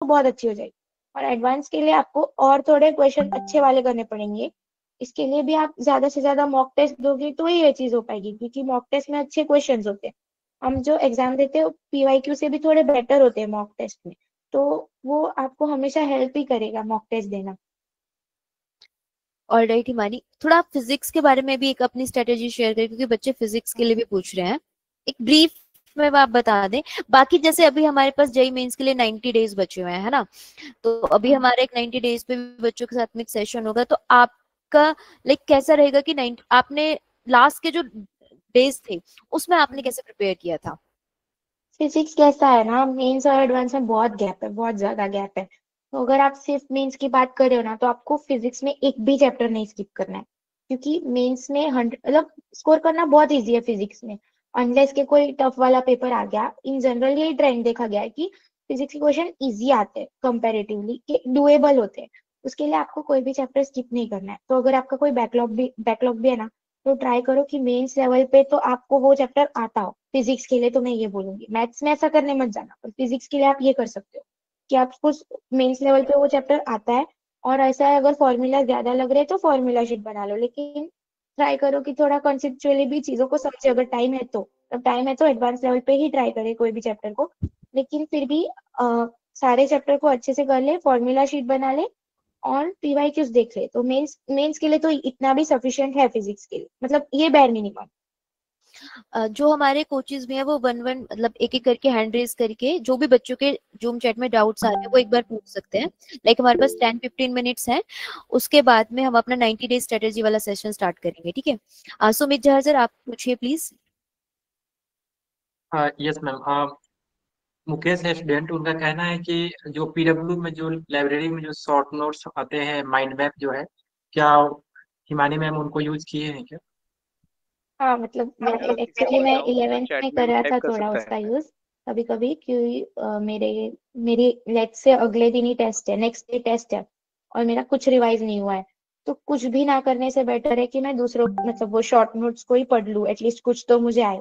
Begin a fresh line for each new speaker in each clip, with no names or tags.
बहुत अच्छी हो जाएगी। और एडवांस के लिए आपको और थोड़े क्वेश्चन अच्छे वाले करने पड़ेंगे। इसके लिए भी आप ज्यादा से ज्यादा मॉक टेस्ट दोगे तो ही ये चीज हो पाएगी, क्योंकि मॉक टेस्ट में अच्छे क्वेश्चंस होते हैं। हम जो एग्जाम देते हैं पीवाईक्यू से भी थोड़े बेटर होते हैं मॉक टेस्ट में। तो वो आपको हमेशा हेल्प ही करेगा मॉक टेस्ट देना।
ऑलराइट हिमानी, थोड़ा आप फिजिक्स के बारे में भी एक अपनी स्ट्रेटेजी शेयर करें, क्योंकि बच्चे फिजिक्स के लिए भी पूछ रहे हैं। एक ब्रीफ में आप बता दें। बाकी जैसे अभी हमारे पास जेई मेंस के लिए 90 डेज बचे हुए हैं, है ना? तो अभी हमारे एक 90 डेज पे भी बच्चों के साथ में एक सेशन होगा, तो आपका लाइक कैसा रहेगा कि 90 आपने लास्ट के जो डेज थे उसमें आपने कैसे प्रिपेयर किया था?
फिजिक्स कैसा है ना, मेंस और एडवांस में बहुत गैप है, बहुत ज्यादा गैप है। तो अगर आप सिर्फ मेंस की बात कर रहे हो ना, तो आपको फिजिक्स में एक भी चैप्टर नहीं स्किप करना है। क्योंकि मेंस में 100 मतलब स्कोर करना बहुत इजी है फिजिक्स में। अनलेस के कोई टफ वाला पेपर आ गया, इन जनरल ये ट्रेंड देखा गया है कि फिजिक्स के क्वेश्चन इजी आते हैं कंपेरेटिवली, कि डुएबल होते हैं। उसके लिए आपको कोई भी चैप्टर स्किप नहीं करना है। तो अगर आपका कोई बैकलॉग भी है ना, तो ट्राई करो कि मेंस लेवल पे तो आपको वो चैप्टर आता हो। फिजिक्स के लिए तो मैं ये बोलूंगी, मैथ्स में ऐसा करने मत जाना, पर फिजिक्स के लिए आप ये कर सकते हो कि आपको मेंस लेवल पे वो चैप्टर आता है। और ऐसा है, अगर फॉर्मूला ज्यादा लग रहे हैं तो फॉर्मूला शीट बना लो, लेकिन ट्राई करो कि थोड़ा कॉन्सेप्चुअली भी चीजों को समझे। अगर टाइम है तो एडवांस लेवल पे ही ट्राई करे कोई भी चैप्टर को। लेकिन फिर भी सारे चैप्टर को अच्छे से कर ले, फॉर्मूला शीट बना ले और पीवाईक्यूज देख ले, तो मेंस मेंस के लिए तो इतना भी सफिशिएंट है फिजिक्स के लिए, मतलब ये बेयर मिनिमम।
जो हमारे कोचेज भी हैं वो वन वन मतलब एक एक करके हैंड रेज करके जो भी बच्चों के जूम चैट में डाउट्स आ रहे हैं वो एक बार पूछ सकते हैं। लाइक हमारे पास 10-15 मिनट्स हैं, उसके बाद में हम अपना 90 डेज स्ट्रेटेजी वाला सेशन स्टार्ट करेंगे, ठीक है? सुमित जहा सर, आप पूछिए प्लीज।
Yes ma'am. मुकेश है स्टूडेंट, उनका कहना है कि जो पीडब्ल्यू में जो लाइब्रेरी में जो शॉर्ट नोट्स आते हैं, माइंड मैप जो है, क्या हिमानी मैम उनको यूज किए हैं क्या?
हाँ मतलब
अगर किसी
एक्चुअली
को
मैं
डाउट है
11th
चैट
में
में
कर
भी
रहा
टाइप
था
कर
थोड़ा
सकता
उसका
है।
यूज कभी कभी, क्योंकि मेरी लेट्स से अगले दिन ही टेस्ट है, नेक्स्ट डे टेस्ट है, और मेरा कुछ रिवाइज नहीं हुआ है। तो कुछ भी ना करने से बेटर है कि मैं दूसरों मतलब वो शॉर्ट नोट्स को ही पढ़ लूँ, एटलीस्ट कुछ तो मुझे आए।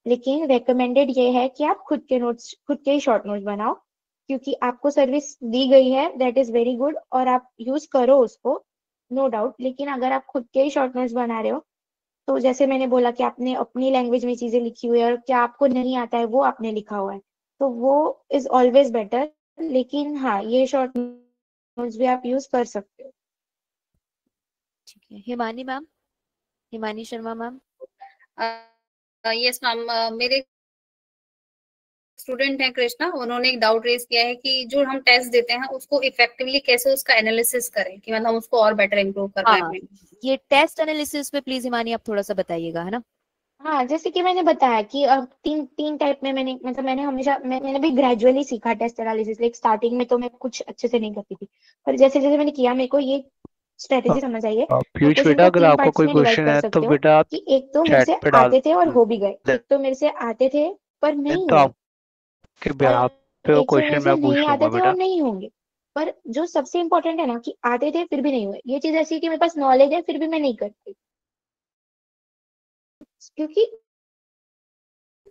लेकिन रेकमेंडेड ये है कि आप खुद के ही शॉर्ट नोट्स बनाओ, क्योंकि आपको सर्विस दी गई है, दैट इज वेरी गुड, और आप यूज करो उसको, नो डाउट। लेकिन अगर आप खुद के ही शॉर्ट नोट्स बना रहे हो, तो जैसे मैंने बोला कि आपने अपनी लैंग्वेज में चीजें लिखी हुई है और क्या आपको नहीं आता है वो आपने लिखा हुआ है, तो वो इज ऑलवेज बेटर। लेकिन हाँ, ये शॉर्ट नोट्स भी आप यूज कर सकते हो।
ठीक है, Himani ma'am, Himani Sharma ma'am.
Yes ma'am, मेरे स्टूडेंट हैं कृष्णा, उन्होंने एक डाउट रेज किया है कि जो हम टेस्ट देते हैं उसको इफेक्टिवली कैसे उसका एनालिसिस करें कि मतलब हम उसको और बेटर इम्प्रूव कर पाए
हाँ,
अपने।
ये टेस्ट एनालिसिस पे प्लीज हिमानी आप थोड़ा सा बताइएगा, है ना?
हाँ, जैसे कि मैंने बताया कि अब तीन तीन टाइप में मैंने हमेशा मैंने भी ग्रेजुअली सीखा टेस्ट एनालिसिस। लाइक स्टार्टिंग में तो मैं कुछ अच्छे से नहीं करती थी, पर जैसे जैसे मैंने किया मेरे को ये स्ट्रेटेजी समझ आई है। आप
पीयूष
क्वेश्चन
बेटा,
को
अगर
तीन
आपको
पार्ट्स
कोई
में डिवाइड
क्वेश्चन
कर
है तो
सकते हो,
बेटा आप
कि एक तो मेरे
चैट
से
पे डाल
आते थे और हो भी गए,
दें,
एक तो मेरे से आते थे पर नहीं
तो
हुए,
आपके
और
बेhalf पे वो
एक से मेरे
क्वेश्चन
से
मैं
नहीं
पूछ
आते
लूंगा
थे और
बेटा।
नहीं होंगे। पर जो सबसे इंपॉर्टेंट है ना, कि आते थे फिर भी नहीं हुए, ये चीज ऐसी है कि मेरे पास नॉलेज है फिर भी मैं नहीं करती, क्योंकि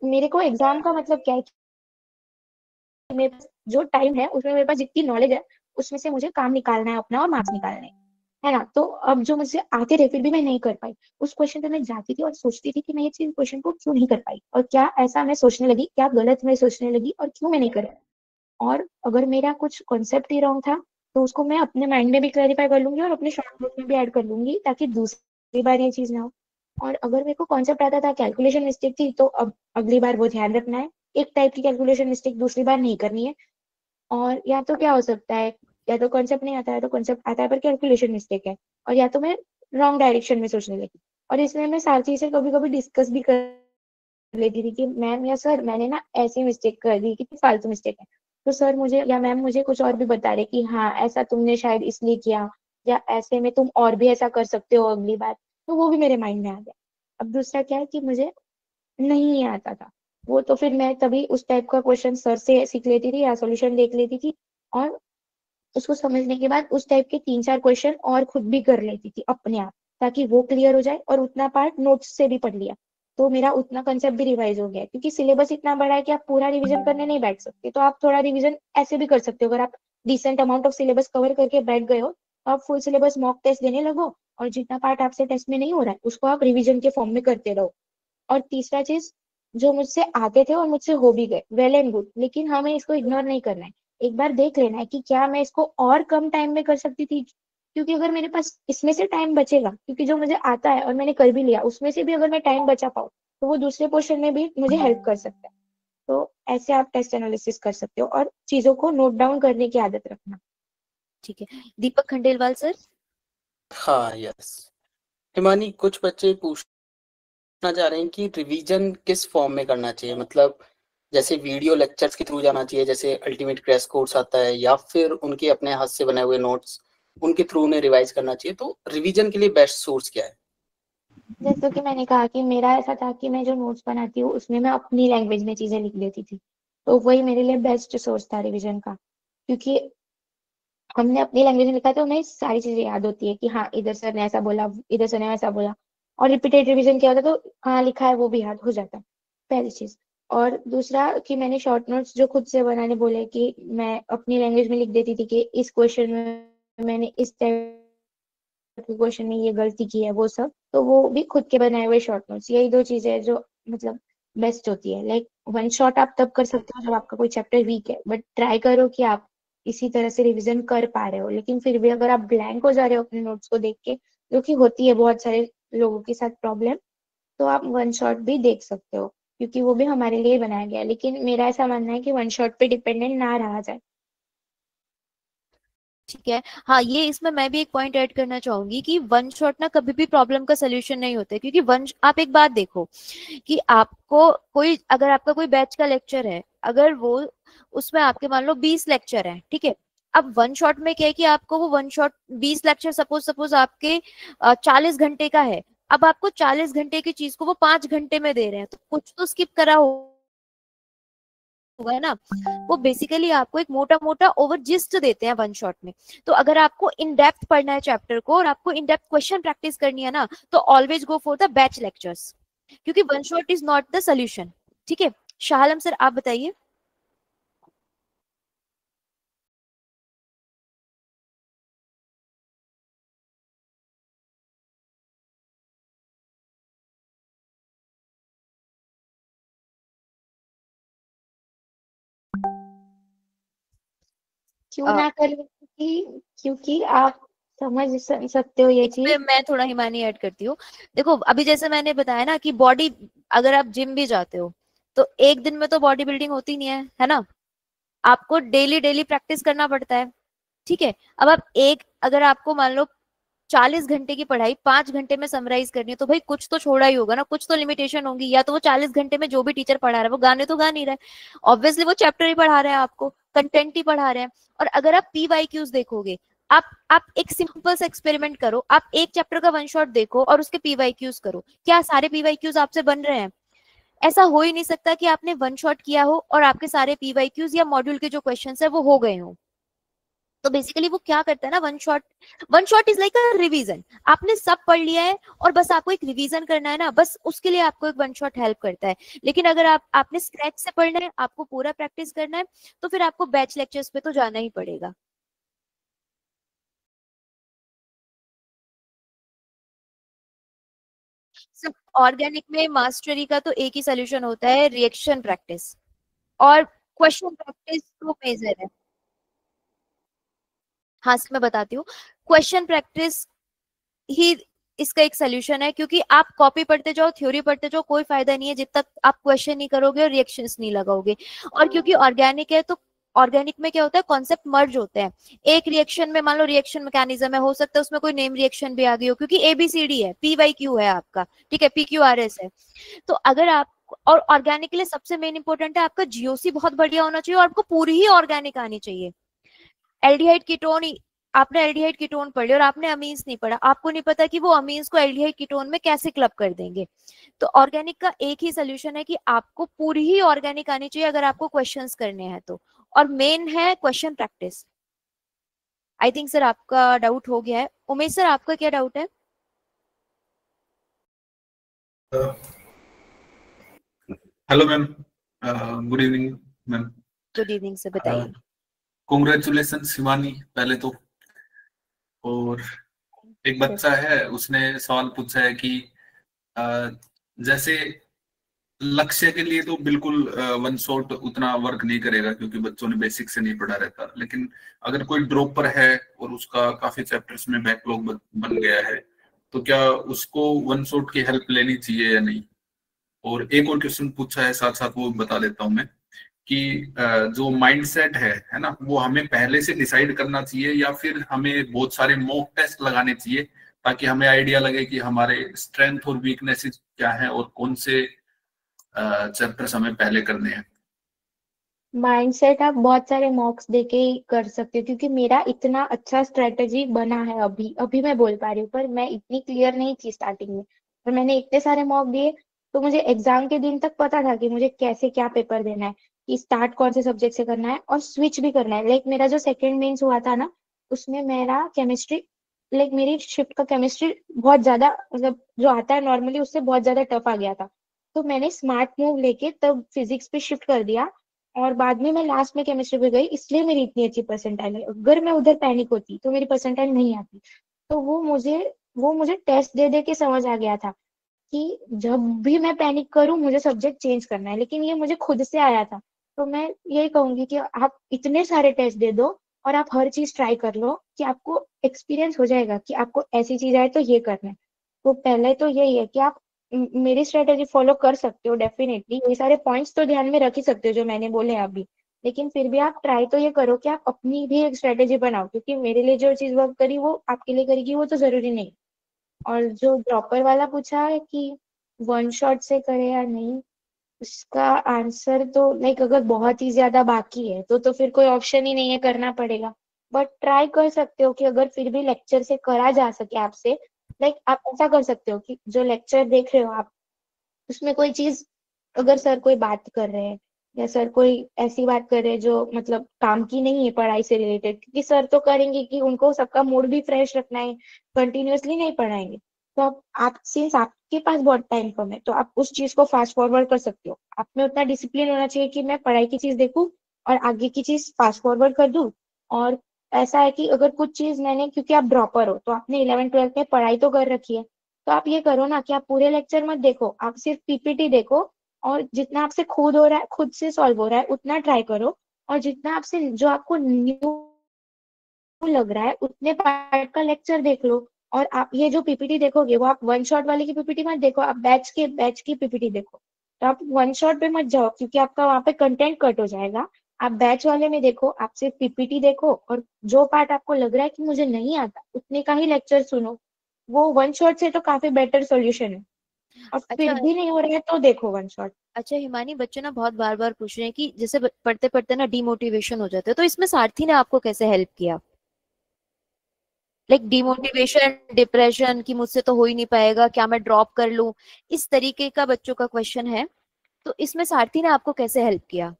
मेरे को एग्जाम का मतलब क्या है कि मेरे पास जो टाइम है उसमें मेरे पास जितनी नॉलेज है उसमें से मुझे काम निकालना है अपना और मार्क्स निकालने हैं, है ना? तो अब जो मुझसे आते थे फिर भी मैं नहीं कर पाई, उस क्वेश्चन पे मैं जाती थी और सोचती थी कि मैं ये चीज क्वेश्चन को क्यों नहीं कर पाई, और क्या ऐसा मैं सोचने लगी, क्या गलत मैं सोचने लगी और क्यों मैं नहीं कर पाई। और अगर मेरा कुछ कॉन्सेप्ट ही रॉन्ग था, तो उसको मैं अपने माइंड में भी क्लैरिफाई कर लूंगी और अपने शॉर्ट नोट में भी ऐड कर लूंगी, ताकि दूसरी बार ये चीज ना हो। और अगर मेरे को कॉन्सेप्ट आता था, कैलकुलेशन मिस्टेक थी, तो अब अगली बार वो ध्यान रखना है, एक टाइप की कैलकुलेशन मिस्टेक दूसरी बार नहीं करनी है। और या तो क्या हो सकता है, या तो कॉन्सेप्ट नहीं आता है, तो कॉन्सेप्ट आता है पर कैलकुलेशन मिस्टेक है, और या तो मैं रॉन्ग डायरेक्शन में सोचने लगी। और इसमें मैं सारथी से कभी कभी डिस्कस भी कर लेती थी कि मैम या सर, मैंने ना ऐसी मिस्टेक कर दी, कितनी फालतू मिस्टेक है। तो सर मुझे या मैम मुझे कुछ और भी बता रहे कि हाँ ऐसा तुमने शायद इसलिए किया, या ऐसे में तुम और भी ऐसा कर सकते हो अगली बार। तो वो भी मेरे माइंड में आ गया। अब दूसरा क्या है कि मुझे नहीं आता था वो, तो फिर मैं तभी उस टाइप का क्वेश्चन सर से सीख लेती थी या सॉल्यूशन देख लेती थी, और उसको समझने के बाद उस टाइप के 3-4 क्वेश्चन और खुद भी कर लेती थी अपने आप, ताकि वो क्लियर हो जाए, और उतना पार्ट नोट्स से भी पढ़ लिया, तो मेरा उतना कंसेप्ट भी रिवाइज हो गया है, क्योंकि सिलेबस इतना बड़ा है कि आप पूरा रिवीजन करने नहीं बैठ सकते। तो आप थोड़ा रिवीजन ऐसे भी कर सकते हो, अगर आप decent amount of syllabus cover करके बैठ गए हो तो आप फुल सिलेबस मॉक टेस्ट देने लगो, और जितना पार्ट आपसे टेस्ट में नहीं हो रहा है उसको आप रिवीजन के फॉर्म में करते रहो। और तीसरा चीज, जो मुझसे आते थे और मुझसे हो भी गए, वेल एंड गुड, लेकिन हमें इसको इग्नोर नहीं करना है। एक बार देख लेना है कि क्या मैं इसको और कम टाइम में कर सकती थी, क्योंकि अगर मेरे पास इसमें से टाइम बचेगा, क्योंकि जो मुझे आता है और मैंने कर भी लिया उसमें से भी अगर मैं टाइम बचा पाऊँ तो वो दूसरे पोर्शन में भी मुझे हेल्प कर सकता है। तो ऐसे आप टेस्ट एनालिसिस कर सकते हो, और चीजों को नोट डाउन करने की आदत रखना।
ठीक है, दीपक खंडेलवाल सर।
हाँ यस, हिमानी कुछ बच्चे पूछना चाह रहे हैं कि रिवीजन किस फॉर्म में करना चाहिए, मतलब जैसे वीडियो लेक्चर्स के थ्रू जाना चाहिए जैसे अल्टीमेट क्रैश कोर्स आता है, या फिर उनके अपने हाथ से बनाए हुए नोट्स उनके थ्रू उन्हें रिवाइज करना चाहिए। तो रिवीजन के लिए बेस्ट सोर्स क्या है?
जैसे कि मैंने कहा कि मेरा ऐसा था कि मैं जो नोट्स बनाती हूँ उसमें मैं अपनी लैंग्वेज में चीजें लिख देती थी, तो वही मेरे लिए बेस्ट सोर्स था रिवीजन का, क्योंकि हमने अपनी लैंग्वेज में लिखा तो हमें सारी चीजें याद होती है कि हाँ इधर सर ने ऐसा बोला, इधर सर ने ऐसा बोला। और रिपीटेड रिवीजन क्या होता है, तो हाँ लिखा है वो भी याद हो जाता है, पहली चीज। और दूसरा कि मैंने शॉर्ट नोट्स जो खुद से बनाने बोले, कि मैं अपनी लैंग्वेज में लिख देती थी कि इस क्वेश्चन में मैंने इस टाइप के क्वेश्चन में ये गलती की है, वो सब, तो वो भी खुद के बनाए हुए शॉर्ट नोट्स। यही दो चीजें जो मतलब बेस्ट होती है। लाइक वन शॉट आप तब कर सकते हो जब आपका कोई चैप्टर वीक है, बट ट्राई करो कि आप इसी तरह से रिवीजन कर पा रहे हो। लेकिन फिर भी अगर आप ब्लैंक हो जा रहे हो अपने नोट्स को देख के, जो कि होती है बहुत सारे लोगों के साथ प्रॉब्लम, तो आप वन शॉट भी देख सकते हो, क्योंकि वो भी हमारे लिए बनाया गया है। लेकिन मेरा ऐसा मानना है कि वन शॉट पे डिपेंडेंट ना रहा जाए।
ठीक है, हाँ ये इसमें मैं भी एक पॉइंट ऐड करना चाहूंगी कि वन शॉट ना कभी भी प्रॉब्लम का सोल्यूशन नहीं होता है, क्योंकि वन आप एक बात देखो कि आपको कोई अगर आपका कोई बैच का लेक्चर है, अगर वो उसमें आपके मान लो 20 लेक्चर है, ठीक है। अब वन शॉट में क्या है कि आपको वो one shot 20 lecture suppose suppose आपके 40 घंटे का है, अब आपको 40 घंटे की चीज को वो 5 घंटे में दे रहे हैं, तो कुछ तो स्किप करा होगा है ना। वो बेसिकली आपको एक मोटा मोटा ओवर जिस्ट देते हैं वन शॉट में। तो अगर आपको इन डेप्थ पढ़ना है चैप्टर को और आपको इन डेप्थ क्वेश्चन प्रैक्टिस करनी है ना, तो always go for the batch lectures, क्योंकि one shot is not the solution. ठीक है, शाह आलम सर आप बताइए।
क्यों ना करें, क्योंकि आप समझ सकते हो ये
इसमें
चीज।
मैं थोड़ा हिमानी ऐड करती हूँ। देखो अभी जैसे मैंने बताया ना कि बॉडी, अगर आप जिम भी जाते हो तो एक दिन में तो बॉडी बिल्डिंग होती नहीं है ना। आपको डेली डेली प्रैक्टिस करना पड़ता है। ठीक है, अब आप एक अगर आपको मान लो 40 घंटे की पढ़ाई 5 घंटे में समराइज करनी है, तो भाई कुछ तो छोड़ा ही होगा ना, कुछ तो लिमिटेशन होगी। या तो वो 40 घंटे में जो भी टीचर पढ़ा रहा है वो गाने तो गा नहीं रहा है, ऑब्वियसली वो चैप्टर ही पढ़ा रहे हैं, आपको कंटेंट ही पढ़ा रहे हैं। और अगर आप पीवाईक्यूज देखोगे, आप एक सिंपल सा एक्सपेरिमेंट करो, आप एक चैप्टर का वन शॉट देखो और उसके पीवाईक्यूज करो, क्या सारे पीवाईक्यूज आपसे बन रहे हैं? ऐसा हो ही नहीं सकता कि आपने वन शॉट किया हो और आपके सारे पीवाईक्यूज या मॉड्यूल के जो क्वेश्चन है वो हो गए हो। तो बेसिकली वो क्या करता है ना, one shot is like a revision. आपने सब पढ़ लिया है और बस आपको एक रिवीजन करना है ना, बस उसके लिए आपको एक वन शॉट हेल्प करता है। लेकिन अगर आपने स्क्रैच से पढ़ना है, आपको पूरा प्रैक्टिस करना है, तो फिर आपको बैच लेक्चर्स पे तो जाना ही पड़ेगा। सब ऑर्गेनिक में मास्टरी का तो एक ही सोल्यूशन होता है, रिएक्शन प्रैक्टिस और क्वेश्चन प्रैक्टिस तो मेजर है। हाँ मैं बताती हूँ, क्वेश्चन प्रैक्टिस ही इसका एक सोल्यूशन है, क्योंकि आप कॉपी पढ़ते जाओ, थ्योरी पढ़ते जाओ, कोई फायदा नहीं है जब तक आप क्वेश्चन नहीं करोगे और रिएक्शंस नहीं लगाओगे। और क्योंकि ऑर्गेनिक है तो ऑर्गेनिक में क्या होता है, कॉन्सेप्ट मर्ज होते हैं। एक रिएक्शन में मान लो रिएक्शन मैकेनिज्म है, हो सकता है उसमें कोई नेम रिएक्शन भी आ गई हो, क्योंकि एबीसीडी है, पीवाईक्यू है आपका, ठीक है, पीक्यूआरएस है। तो अगर आप और ऑर्गेनिक के लिए सबसे मेन इंपॉर्टेंट है आपका जीओसी बहुत बढ़िया होना चाहिए और आपको पूरी ही ऑर्गेनिक आनी चाहिए। एल्डिहाइड कीटोन, आपने एल्डिहाइड कीटोन पढ़ लिया और आपने अमीन्स नहीं पढ़ा, आपको नहीं पता कि वो अमीन्स को एल्डिहाइड कीटोन में कैसे क्लब कर देंगे। तो ऑर्गेनिक का एक ही सोल्यूशन है कि आपको पूरी ही ऑर्गेनिक आनी चाहिए अगर आपको क्वेश्चंस करने हैं तो। और मेन है question practice. I think sir आपका डाउट हो गया है। उमेश सर आपका क्या डाउट है?
Hello ma'am, good evening ma'am.
Good evening से बताइए।
कॉन्ग्रेचुलेसन शिवानी पहले तो। और एक बच्चा है, उसने सवाल पूछा है कि जैसे लक्ष्य के लिए तो बिल्कुल वन शॉट उतना वर्क नहीं करेगा, क्योंकि बच्चों ने बेसिक से नहीं पढ़ा रहता। लेकिन अगर कोई ड्रॉपर है और उसका काफी चैप्टर्स में बैकलॉग बन गया है, तो क्या उसको वन शॉट की हेल्प लेनी चाहिए या नहीं? और एक और क्वेश्चन पूछा है साथ साथ, वो बता देता हूँ मैं, कि जो माइंडसेट है ना, वो हमें पहले से डिसाइड करना चाहिए या फिर हमें बहुत सारे मॉक टेस्ट लगाने चाहिए, ताकि हमें आइडिया लगे कि हमारे स्ट्रेंथ और वीकनेसेस क्या है और कौन से चैप्टर्स हमें पहले करने हैं।
माइंडसेट आप बहुत सारे मॉक्स देके ही कर सकते हो, क्योंकि मेरा इतना अच्छा स्ट्रेटेजी बना है अभी अभी मैं बोल पा रही हूँ, पर मैं इतनी क्लियर नहीं थी स्टार्टिंग में। पर मैंने इतने सारे मॉक दिए तो मुझे एग्जाम के दिन तक पता था कि मुझे कैसे क्या पेपर देना है, कि स्टार्ट कौन से सब्जेक्ट से करना है और स्विच भी करना है। लाइक मेरा जो सेकेंड मेंस हुआ था ना, उसमें मेरा केमिस्ट्री, लाइक मेरी शिफ्ट का केमिस्ट्री बहुत ज्यादा, मतलब जो आता है नॉर्मली उससे बहुत ज्यादा टफ आ गया था। तो मैंने स्मार्ट मूव लेके तब फिजिक्स पे शिफ्ट कर दिया, और बाद में मैं लास्ट में केमिस्ट्री पे गई, इसलिए मेरी इतनी अच्छी परसेंटाइल है। अगर मैं उधर पैनिक होती तो मेरी परसेंटाइल नहीं आती। तो वो मुझे टेस्ट दे दे के समझ आ गया था कि जब भी मैं पैनिक करूं मुझे सब्जेक्ट चेंज करना है, लेकिन ये मुझे खुद से आया था। तो मैं यही कहूंगी कि आप इतने सारे टेस्ट दे दो और आप हर चीज ट्राई कर लो, कि आपको एक्सपीरियंस हो जाएगा कि आपको ऐसी चीज आए तो ये करना है। तो पहले तो यही है कि आप मेरी स्ट्रेटेजी फॉलो कर सकते हो डेफिनेटली, ये सारे पॉइंट्स तो ध्यान में रख ही सकते हो जो मैंने बोले हैं अभी। लेकिन फिर भी आप ट्राई तो ये करो कि आप अपनी भी एक स्ट्रेटेजी बनाओ, क्योंकि मेरे लिए जो चीज वर्क करी वो आपके लिए करेगी वो तो जरूरी नहीं। और जो ड्रॉपर वाला पूछा है कि वन शॉट से करे या नहीं, उसका आंसर तो लाइक अगर बहुत ही ज्यादा बाकी है तो फिर कोई ऑप्शन ही नहीं है, करना पड़ेगा। बट ट्राई कर सकते हो कि अगर फिर भी लेक्चर से करा जा सके आपसे, लाइक आप ऐसा कर सकते हो कि जो लेक्चर देख रहे हो आप, उसमें कोई चीज, अगर सर कोई बात कर रहे हैं या सर कोई ऐसी बात कर रहे हैं जो मतलब काम की नहीं है पढ़ाई से रिलेटेड, क्योंकि सर तो करेंगे कि उनको सबका मूड भी फ्रेश रखना है, कंटिन्यूअसली नहीं पढ़ाएंगे। तो आप सिंस आपके पास बहुत टाइम कम है तो आप उस चीज को फास्ट फॉरवर्ड कर सकते हो। आप में उतना डिसिप्लिन होना चाहिए कि मैं पढ़ाई की चीज देखूं और आगे की चीज फास्ट फॉरवर्ड कर दूं। और ऐसा है कि अगर कुछ चीज मैंने, क्योंकि आप ड्रॉपर हो तो आपने 11th 12th में पढ़ाई तो कर रखी है, तो आप ये करो ना कि आप पूरे लेक्चर मत देखो, आप सिर्फ पीपीटी देखो, और जितना आपसे खुद हो रहा है, खुद से सॉल्व हो रहा है उतना ट्राई करो। और जितना आपसे, जो आपको न्यू लग रहा है उतने पार्ट का लेक्चर देख लो। और आप ये जो पीपीटी देखोगे वो आप वन शॉट वाले की पीपीटी मत देखो, आप बैच की पीपीटी देखो। तो आप वन शॉट पे मत जाओ, क्योंकि आपका वहां पे कंटेंट कट हो जाएगा। आप बैच वाले में देखो, आप सिर्फ पीपीटी देखो, और जो पार्ट आपको लग रहा है कि मुझे नहीं आता उतने का ही लेक्चर सुनो। वो वन शॉट से तो काफी बेटर सोल्यूशन है। और
अच्छा
फिर भी नहीं हो रहा है तो देखो वन शॉट।
अच्छा हिमानी, बच्चे ना बहुत बार बार पूछ रहे हैं कि जैसे पढ़ते पढ़ते ना डिमोटिवेशन हो जाता है, तो इसमें सारथी ने आपको कैसे हेल्प किया? लाइक डिमोटिवेशन, डिप्रेशन कि मुझसे तो हो ही नहीं पाएगा, क्या मैं ड्रॉप कर लूं, इस तरीके का बच्चों का क्वेश्चन है। तो इसमें सारथी ने आपको कैसे हेल्प किया?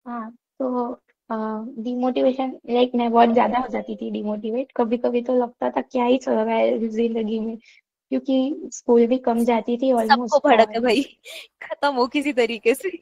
हाँ, तो डिमोटिवेशन, लाइक मैं बहुत ज्यादा हो जाती थी डिमोटिवेट, कभी कभी तो लगता था क्या ही चल रहा है जिंदगी में, क्योंकि स्कूल भी कम जाती थी
सबको
ऑलमोस्ट।
भड़क है
और
भाई खत्म हो किसी तरीके से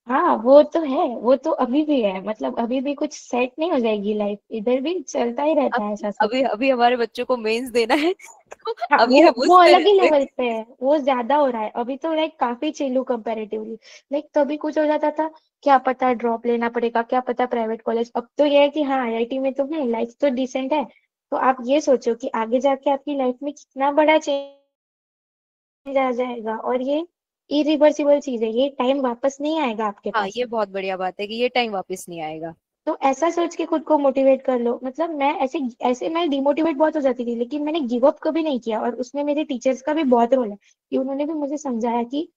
हाँ, वो तो है, वो तो अभी भी है, मतलब अभी भी कुछ सेट नहीं हो जाएगी लाइफ, इधर भी चलता ही रहता है
अभी
ऐसा सब।
अभी अभी हमारे बच्चों को मेंस देना है तो
हाँ,
अभी
वो
हम
वो
उस पे
अलग ही
रहते
लेवल
हैं।
पे है, वो ज्यादा हो रहा है अभी तो, लाइक काफी चिल्लू कंपैरेटिवली। लाइक तभी कुछ हो जाता था, क्या पता ड्रॉप लेना पड़ेगा, क्या पता प्राइवेट कॉलेज। अब तो ये है कि हाँ आईआईटी में तो हूँ, लाइफ तो डिसेंट है। तो आप ये सोचो कि आगे जाके आपकी लाइफ में कितना बड़ा चेंज आ जाएगा, और ये इरिवर्सिबल चीज है, ये टाइम वापस नहीं आएगा आपके
हाँ,
पास।
ये बहुत बढ़िया बात है कि ये टाइम वापस नहीं आएगा।
तो ऐसा सोच के खुद को मोटिवेट कर लो। मतलब मैं ऐसे ऐसे मैं डिमोटिवेट बहुत हो जाती थी, लेकिन मैंने गिव अप कभी नहीं किया, और उसमें मेरे टीचर्स का भी बहुत रोल है कि उन्होंने भी मुझे समझाया कि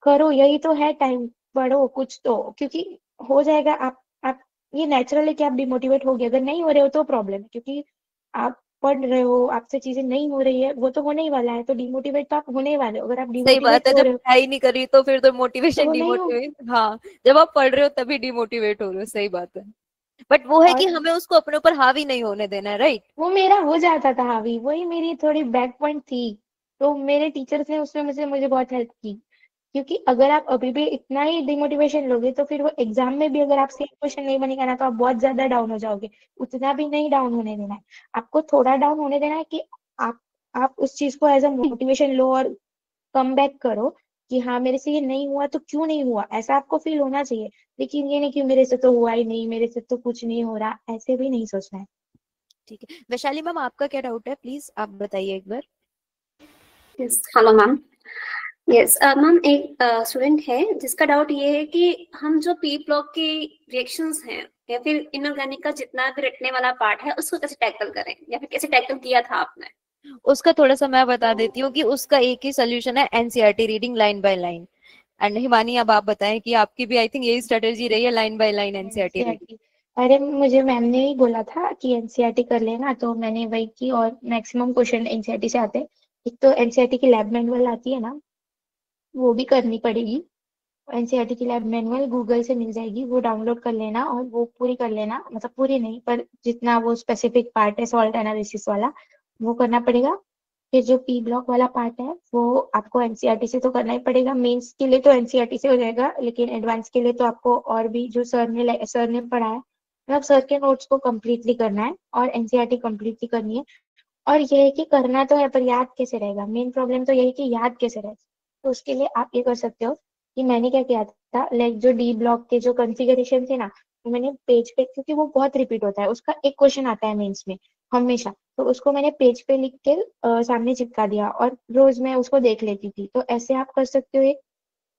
करो, यही तो है टाइम, पढ़ो कुछ तो, क्योंकि हो जाएगा। आप ये नेचुरल है कि आप डिमोटिवेट हो गए, अगर नहीं हो रहे हो तो प्रॉब्लम है, क्योंकि आप पढ़ रहे हो, आपसे चीजें नहीं हो रही है, वो तो होने ही वाला है, तो डिमोटिवेट तो आप होने ही वाले हो। अगर आप
सही बात
डिमोटिवेट
है,
हो
जब
रहे हो
पढ़ाई नहीं कर रही तो फिर तो
तो
मोटिवेशन
वो नहीं हो।
डिमोटिवेट, हाँ जब आप पढ़ रहे हो तभी डिमोटिवेट हो रहे हो, सही बात है। बट वो है
और
कि हमें उसको अपने ऊपर हावी नहीं होने देना है, राइट?
वो मेरा हो जाता था हावी, वही मेरी थोड़ी बैक पॉइंट थी। तो मेरे टीचर्स ने उसमें मुझे बहुत हेल्प की, क्योंकि अगर आप अभी भी इतना ही डिमोटिवेशन लोगे तो फिर वो एग्जाम में भी अगर आपसे क्वेश्चन नहीं बनेगा ना, तो आप बहुत ज्यादा डाउन हो जाओगे। उतना भी नहीं डाउन होने देना है, आपको थोड़ा डाउन होने देना है कि आप आप उस चीज को एज अ मोटिवेशन लो और कम बैक करो कि हाँ मेरे से ये नहीं हुआ तो क्यों नहीं हुआ, ऐसा आपको फील होना चाहिए। लेकिन ये नहीं कि मेरे से तो हुआ ही नहीं, मेरे से तो कुछ नहीं हो रहा, ऐसे भी नहीं सोचना है।
ठीक है, वैशाली मैम आपका क्या डाउट है, प्लीज आप बताइए एक बार।
Yes, hello ma'am. Yes ma'am, एक स्टूडेंट है जिसका डाउट ये है कि हम जो पी ब्लॉक के रिएक्शंस हैं या फिर इनऑर्गेनिक का जितना भी रटने वाला पार्ट है उसको कैसे टैकल करें, या फिर कैसे टैकल किया था आपने?
उसका थोड़ा सा मैं बता देती हूँ कि उसका एक ही सोल्यूशन है, NCERT reading line by line. And Himani अब आप बताएं कि आपकी भी आई थिंक यही स्ट्रेटेजी रही है, line by line NCERT reading.
NCERT, अरे मुझे मैम ने ही बोला था कि एनसीईआरटी कर लेना, तो मैंने वही की और मैक्सिमम क्वेश्चन एनसीईआरटी से आते हैं। एक तो एनसीईआरटी की लैब मैनुअल आती है ना, वो भी करनी पड़ेगी। एनसीईआरटी की लैब मैनुअल गूगल से मिल जाएगी, वो डाउनलोड कर लेना और वो पूरी कर लेना, मतलब पूरी नहीं पर जितना वो स्पेसिफिक पार्ट है सॉल्ट एनालिसिस वाला, वो करना पड़ेगा। फिर जो पी ब्लॉक वाला पार्ट है वो आपको एनसीईआरटी से तो करना ही पड़ेगा। मेंस के लिए तो एनसीईआरटी से हो जाएगा, लेकिन एडवांस के लिए तो आपको और भी जो सर ने पढ़ा है, मतलब सर के नोट्स को कम्प्लीटली करना है और एनसीईआरटी कम्प्लीटली करनी है। और ये है कि करना तो है पर याद कैसे रहेगा, मेन प्रॉब्लम तो यही कि याद कैसे रहेगा। तो उसके लिए आप ये कर सकते हो कि मैंने क्या किया था, लाइक जो डी ब्लॉक के जो कॉन्फ़िगरेशन थे ना, वो मैंने पेज पे, क्योंकि वो बहुत रिपीट होता है, उसका एक क्वेश्चन आता है मेंस में हमेशा, तो उसको मैंने पेज पे लिख के सामने चिपका दिया और रोज मैं उसको देख लेती थी। तो ऐसे आप कर सकते हो एक।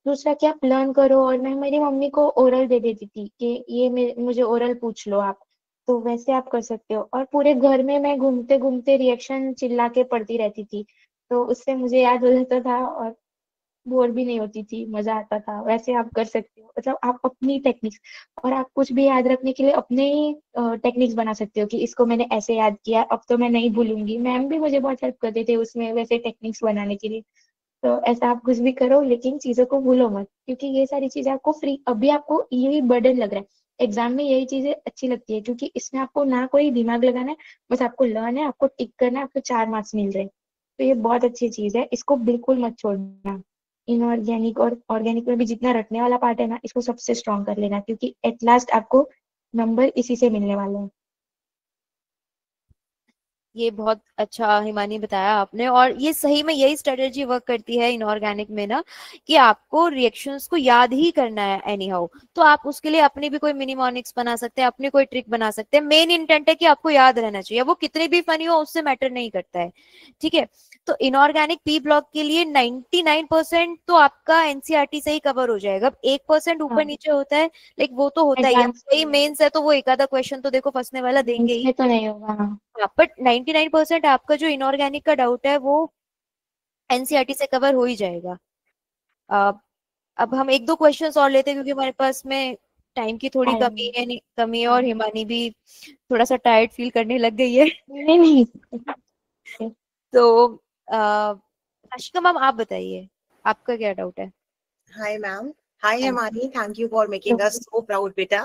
दूसरा कि आप लर्न करो, और मैं मेरी मम्मी को ओरल दे देती थी कि ये मुझे ओरल पूछ लो आप। तो वैसे आप कर सकते हो। और पूरे घर में मैं घूमते घूमते रिएक्शन चिल्ला के पढ़ती रहती थी, तो उससे मुझे याद हो जाता था और बोर भी नहीं होती थी, मजा आता था। वैसे आप कर सकते हो, मतलब आप अपनी टेक्निक्स, और आप कुछ भी याद रखने के लिए अपने ही टेक्निक्स बना सकते हो कि इसको मैंने ऐसे याद किया, अब तो मैं नहीं भूलूंगी। मैम भी मुझे बहुत हेल्प करते थे उसमें वैसे टेक्निक्स बनाने के लिए। तो ऐसा आप कुछ भी करो लेकिन चीजों को भूलो मत, क्योंकि ये सारी चीजें आपको फ्री, अभी आपको यही बर्डन लग रहा है एग्जाम में, यही चीजें अच्छी लगती है क्योंकि इसमें आपको ना कोई दिमाग लगाना है, बस आपको लर्न है, आपको टिक करना है, आपको 4 मार्क्स मिल रहे हैं। तो ये बहुत अच्छी चीज है, इसको बिल्कुल मत छोड़ना। इनऑर्गेनिक और ऑर्गेनिक में भी जितना रटने वाला पार्ट है ना, इसको सबसे स्ट्रॉन्ग कर लेना, क्योंकि एट लास्ट आपको नंबर इसी से मिलने वाले हैं।
ये बहुत अच्छा हिमानी बताया आपने, और ये सही में यही स्ट्रेटेजी वर्क करती है इनऑर्गेनिक में ना, कि आपको रिएक्शंस को याद ही करना है एनी हाउ। तो आप उसके लिए अपनी भी कोई मिनिमॉनिक्स बना सकते हैं, अपनी कोई ट्रिक बना सकते हैं। मेन इंटेंट है कि आपको याद रहना चाहिए, वो कितनी भी फनी हो उससे मैटर नहीं करता है, ठीक है। तो इनऑर्गेनिक पी ब्लॉक के लिए 99% तो आपका एनसीईआरटी से ही कवर हो जाएगा। 1% ऊपर
हाँ,
नीचे होता है, लेकिन वो तो होता ही है।
एडवांस
वही मेंस है तो वो एक आधा क्वेश्चन तो देखो फंसने वाला देंगे
मेंस
ही।
में तो नहीं होगा। हाँ,
हाँ, बट 99% आपका जो इनऑर्गेनिक का डाउट है वो एनसीईआरटी से कवर हो ही जाएगा। अ, अब हम एक दो क्वेश्चंस और लेते हैं क्योंकि हमारे पास में टाइम की थोड़ी
टाइम।
कमी है, और
हाँ,
हिमानी भी थोड़ा सा टायर्ड फील करने लग गई है।
नहीं नहीं।
तो आशिका मैम आप बताइए, आपका क्या डाउट है?
Hi, ma'am. Hi, Himani. Thank you for making us so proud, beta.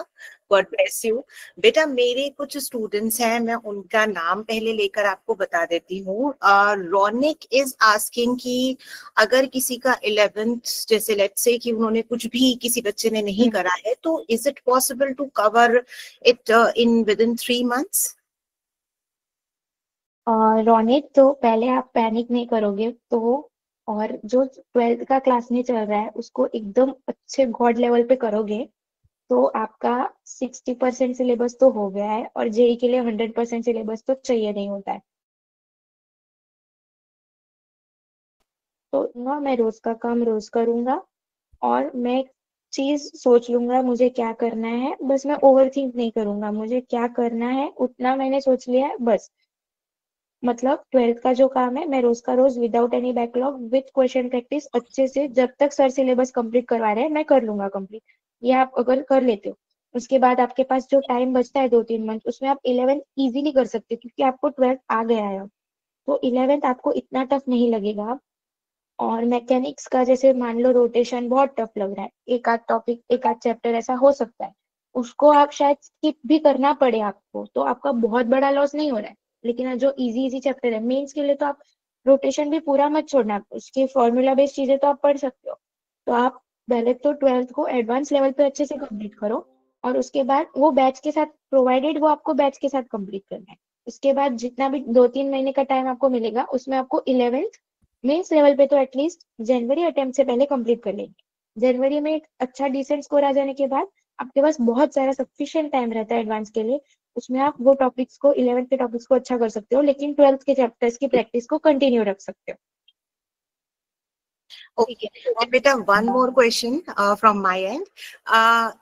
God bless you. बेटा मेरे कुछ स्टूडेंट्स हैं, मैं उनका नाम पहले लेकर आपको बता देती हूँ। रौनिक इज आस्किंग कि अगर किसी का 11th जैसे लेट्स से कि उन्होंने कुछ भी किसी बच्चे ने नहीं करा है, तो is it possible to cover it in within 3 months?
Ronit, तो पहले आप पैनिक नहीं करोगे तो, और जो 12th का क्लास में चल रहा है उसको एकदम अच्छे गॉड लेवल पे करोगे तो आपका 60% सिलेबस तो हो गया है, और जेई के लिए 100% सिलेबस तो चाहिए नहीं होता है। तो ना मैं रोज का काम रोज करूंगा, और मैं एक चीज सोच लूंगा मुझे क्या करना है, बस मैं ओवर थिंक नहीं करूंगा, मुझे क्या करना है उतना मैंने सोच लिया है बस। मतलब 12th का जो काम है मैं रोज का रोज without any backlog with question practice अच्छे से, जब तक सर सिलेबस कंप्लीट करवा रहे हैं मैं कर लूंगा कंप्लीट। ये आप अगर कर लेते हो, उसके बाद आपके पास जो टाइम बचता है 2-3 मंथ, उसमें आप 11th इजीली कर सकते हो क्योंकि आपको 12th आ गया है अब। तो 11th आपको इतना टफ नहीं लगेगा। और मैकेनिक्स का जैसे मान लो रोटेशन बहुत टफ लग रहा है, एक आध टॉपिक एक आध चैप्टर ऐसा हो सकता है, उसको आप शायद स्किप भी करना पड़े आपको, तो आपका बहुत बड़ा लॉस नहीं हो रहा है। लेकिन जो इजी इजी चैप्टर है मेंस के लिए, तो आप रोटेशन भी पूरा मत छोड़ना, उसके फॉर्मूला बेस्ड चीजें तो आप पढ़ सकते हो। तो आप पहले तो 12th को एडवांस लेवल पे अच्छे से कंप्लीट करो, और उसके बाद वो बैच के साथ, प्रोवाइडेड वो आपको बैच के साथ कंप्लीट करना है। उसके बाद जितना भी 2-3 महीने का टाइम आपको मिलेगा, उसमें आपको 11th मेंस लेवल पे तो एटलीस्ट जनवरी अटेम्प्ट से पहले कंप्लीट कर लेंगे। जनवरी में एक अच्छा डिसेंट स्कोर आ जाने के बाद आपके पास बहुत सारा सफिशिएंट टाइम रहता है एडवांस के लिए। उसमें आप वो टॉपिक्स को, 11th के टॉपिक्स को अच्छा कर सकते हो, लेकिन 12th के चैप्टर्स की प्रैक्टिस को कंटिन्यू रख सकते हो।
Okay, बेटा one more question from my end.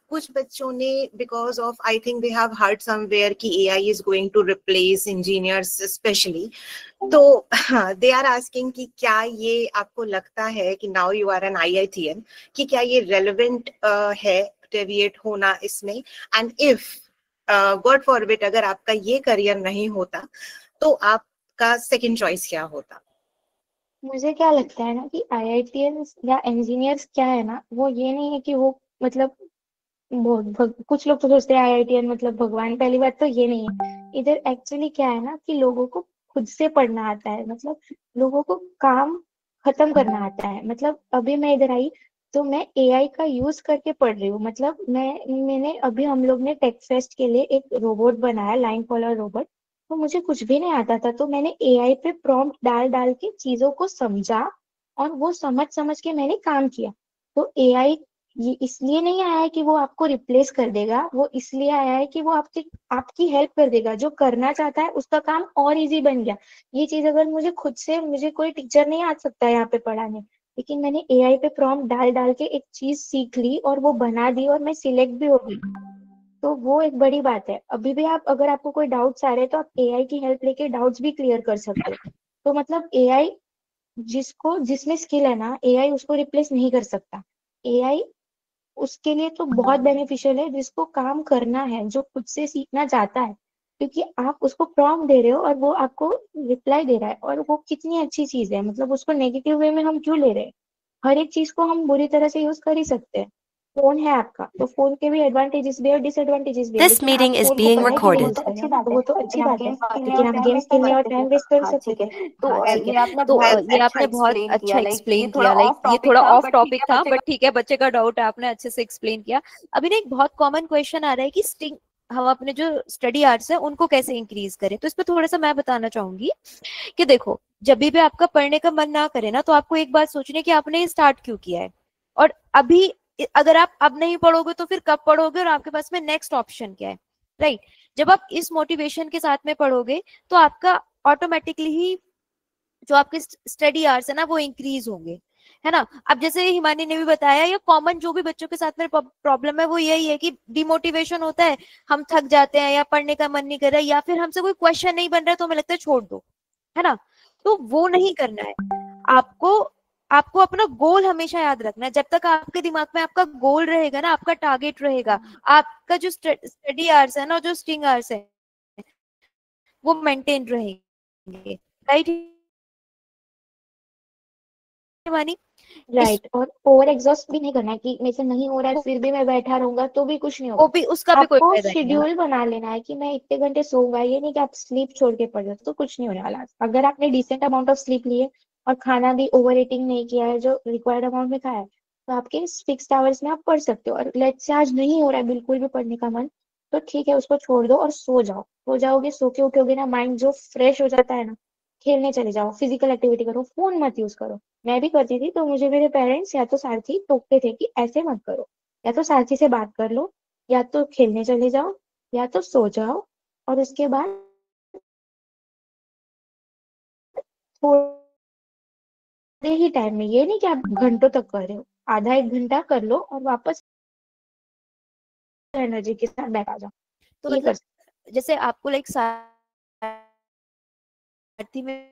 कुछ बच्चों ने because of I think they have heard somewhere कि AI is going to replace engineers especially, तो they are asking कि क्या ये आपको लगता है कि now you are an IITian कि क्या ये relevant है deviate होना इसमें, and if God forbid अगर आपका ये करियर नहीं होता तो आपका second choice क्या होता?
मुझे क्या लगता है ना कि IITians या इंजीनियर्स क्या है ना, वो ये नहीं है कि वो मतलब कुछ लोग तो सोचते हैं IITian मतलब भगवान। पहली बात तो ये नहीं है। इधर एक्चुअली क्या है ना कि लोगों को खुद से पढ़ना आता है, मतलब लोगों को काम खत्म करना आता है। मतलब अभी मैं इधर आई तो मैं AI का यूज करके पढ़ रही हूँ। मतलब मैंने अभी, हम लोग ने टेक फेस्ट के लिए एक रोबोट बनाया, लाइन फॉलोअर रोबोट। तो मुझे कुछ भी नहीं आता था, तो मैंने AI पे प्रॉम्प्ट डाल डाल के चीजों को समझा, और वो समझ समझ के मैंने काम किया। तो AI ये इसलिए नहीं आया है कि वो आपको रिप्लेस कर देगा, वो इसलिए आया है कि वो आपकी हेल्प कर देगा। जो करना चाहता है उसका काम और इजी बन गया। ये चीज अगर मुझे खुद से, मुझे कोई टीचर नहीं आ सकता है यहाँ पे पढ़ाने, लेकिन मैंने AI पे प्रॉम्प्ट डाल डाल के एक चीज सीख ली और वो बना दी, और मैं सिलेक्ट भी हो गई। तो वो एक बड़ी बात है। अभी भी आप, अगर आपको कोई डाउट्स आ रहे हैं तो आप AI की हेल्प लेके डाउट्स भी क्लियर कर सकते हो। तो मतलब AI जिसमें स्किल है ना, AI उसको रिप्लेस नहीं कर सकता। AI उसके लिए तो बहुत बेनिफिशियल है जिसको काम करना है, जो खुद से सीखना चाहता है। क्योंकि आप उसको प्रॉम्प्ट दे रहे हो और वो आपको रिप्लाई दे रहा है, और वो कितनी अच्छी चीज है। मतलब उसको नेगेटिव वे में हम क्यों ले रहे हैं? हर एक चीज को हम बुरी तरह से यूज कर ही सकते हैं। फोन है आपका, तो फोन के भी एडवांटेजेस भी और डिसएडवांटेजेस भी है,
This
लेकिन आप
meeting is
फोन को
being
पढ़ाई के लिए यूज
recorded.
कर रहे हो ना, तो वो तो अच्छी बात है। लेकिन आप गेम्स खेलने और टाइम वेस्ट कर सकते हो।
हाँ ठीक है।
Well,
तो
well,
ये आपने बहुत अच्छा एक्सप्लेन किया, लाइक ये थोड़ा ऑफ टॉपिक था, बट ठीक है, बच्चे का डाउट है, आपने अच्छे से एक्सप्लेन किया। अभी ना एक बहुत कॉमन क्वेश्चन आ रहा है कि स्टिंग, हम अपने जो स्टडी आवर्स है उनको कैसे इंक्रीज करें। तो इस पे थोड़ा सा मैं बताना चाहूंगी कि देखो, जब भी आपका पढ़ने का मन ना करे ना, तो आपको एक बात सोचनी है कि आपने स्टार्ट क्यों किया है। और अभी अगर आप अब नहीं पढ़ोगे तो फिर कब पढ़ोगे, और आपके पास में नेक्स्ट ऑप्शन क्या है, राइट। जब आप इस मोटिवेशन के साथ में पढ़ोगे तो आपका ऑटोमेटिकली ही जो आपके स्टडी आवर्स है ना वो इंक्रीज होंगे, है ना। अब जैसे हिमानी ने भी बताया, या कॉमन जो भी बच्चों के साथ में प्रॉब्लम है वो यही है कि डिमोटिवेशन होता है, हम थक जाते हैं, या पढ़ने का मन नहीं कर रहा है, या फिर हमसे कोई क्वेश्चन नहीं बन रहा है तो हमें लगता है छोड़ दो, है ना। तो वो नहीं करना है आपको। आपको अपना गोल हमेशा याद रखना है। जब तक आपके दिमाग में आपका गोल रहेगा ना, आपका टारगेट रहेगा, आपका जो स्टडी आवर्स है ना, जो स्टिंग आवर्स है, वो मेंटेन रहेंगे, राइट हिमानी।
राइट। और ओवर एग्जॉस्ट भी नहीं करना है कि मेरे से नहीं हो रहा है फिर भी मैं बैठा रहूंगा तो भी कुछ नहीं
वो
होगा।
भी, उसका भी कोई
आपको
फायदा नहीं है।
शेड्यूल बना लेना है कि मैं इतने घंटे सोऊंगा, ये नहीं कि आप स्लीप छोड़ के पढ़ रहे हो तो कुछ नहीं होने वाला। अगर आपने डिसेंट अमाउंट ऑफ स्लीप ली है और खाना भी ओवर ईटिंग नहीं किया है, जो रिक्वायर्ड अमाउंट में खाया है, तो आपके फिक्स्ड आवर्स में आप पढ़ सकते हो। और लेट्स से आज नहीं हो रहा है बिल्कुल भी पढ़ने का मन, तो ठीक है, उसको छोड़ दो और सो जाओ। सो जाओगे, सो के उठोगे ना, माइंड जो फ्रेश हो जाता है ना, खेलने चले जाओ, फिजिकल एक्टिविटी करो, फोन मत यूज करो। मैं भी करती थी, तो मुझे मेरे पेरेंट्स या तो सारथी टोकते थे कि ऐसे मत करो, या तो सारथी से बात कर लो, या तो खेलने चले जाओ, या तो सो जाओ। और उसके बाद थोड़े ही टाइम में, ये नहीं कि आप घंटों तक कर रहे हो, आधा एक घंटा कर लो और वापस एनर्जी के साथ बैठ आ जाओ।
तो
ये कर
मतलब जैसे आपको लाइक सारथी में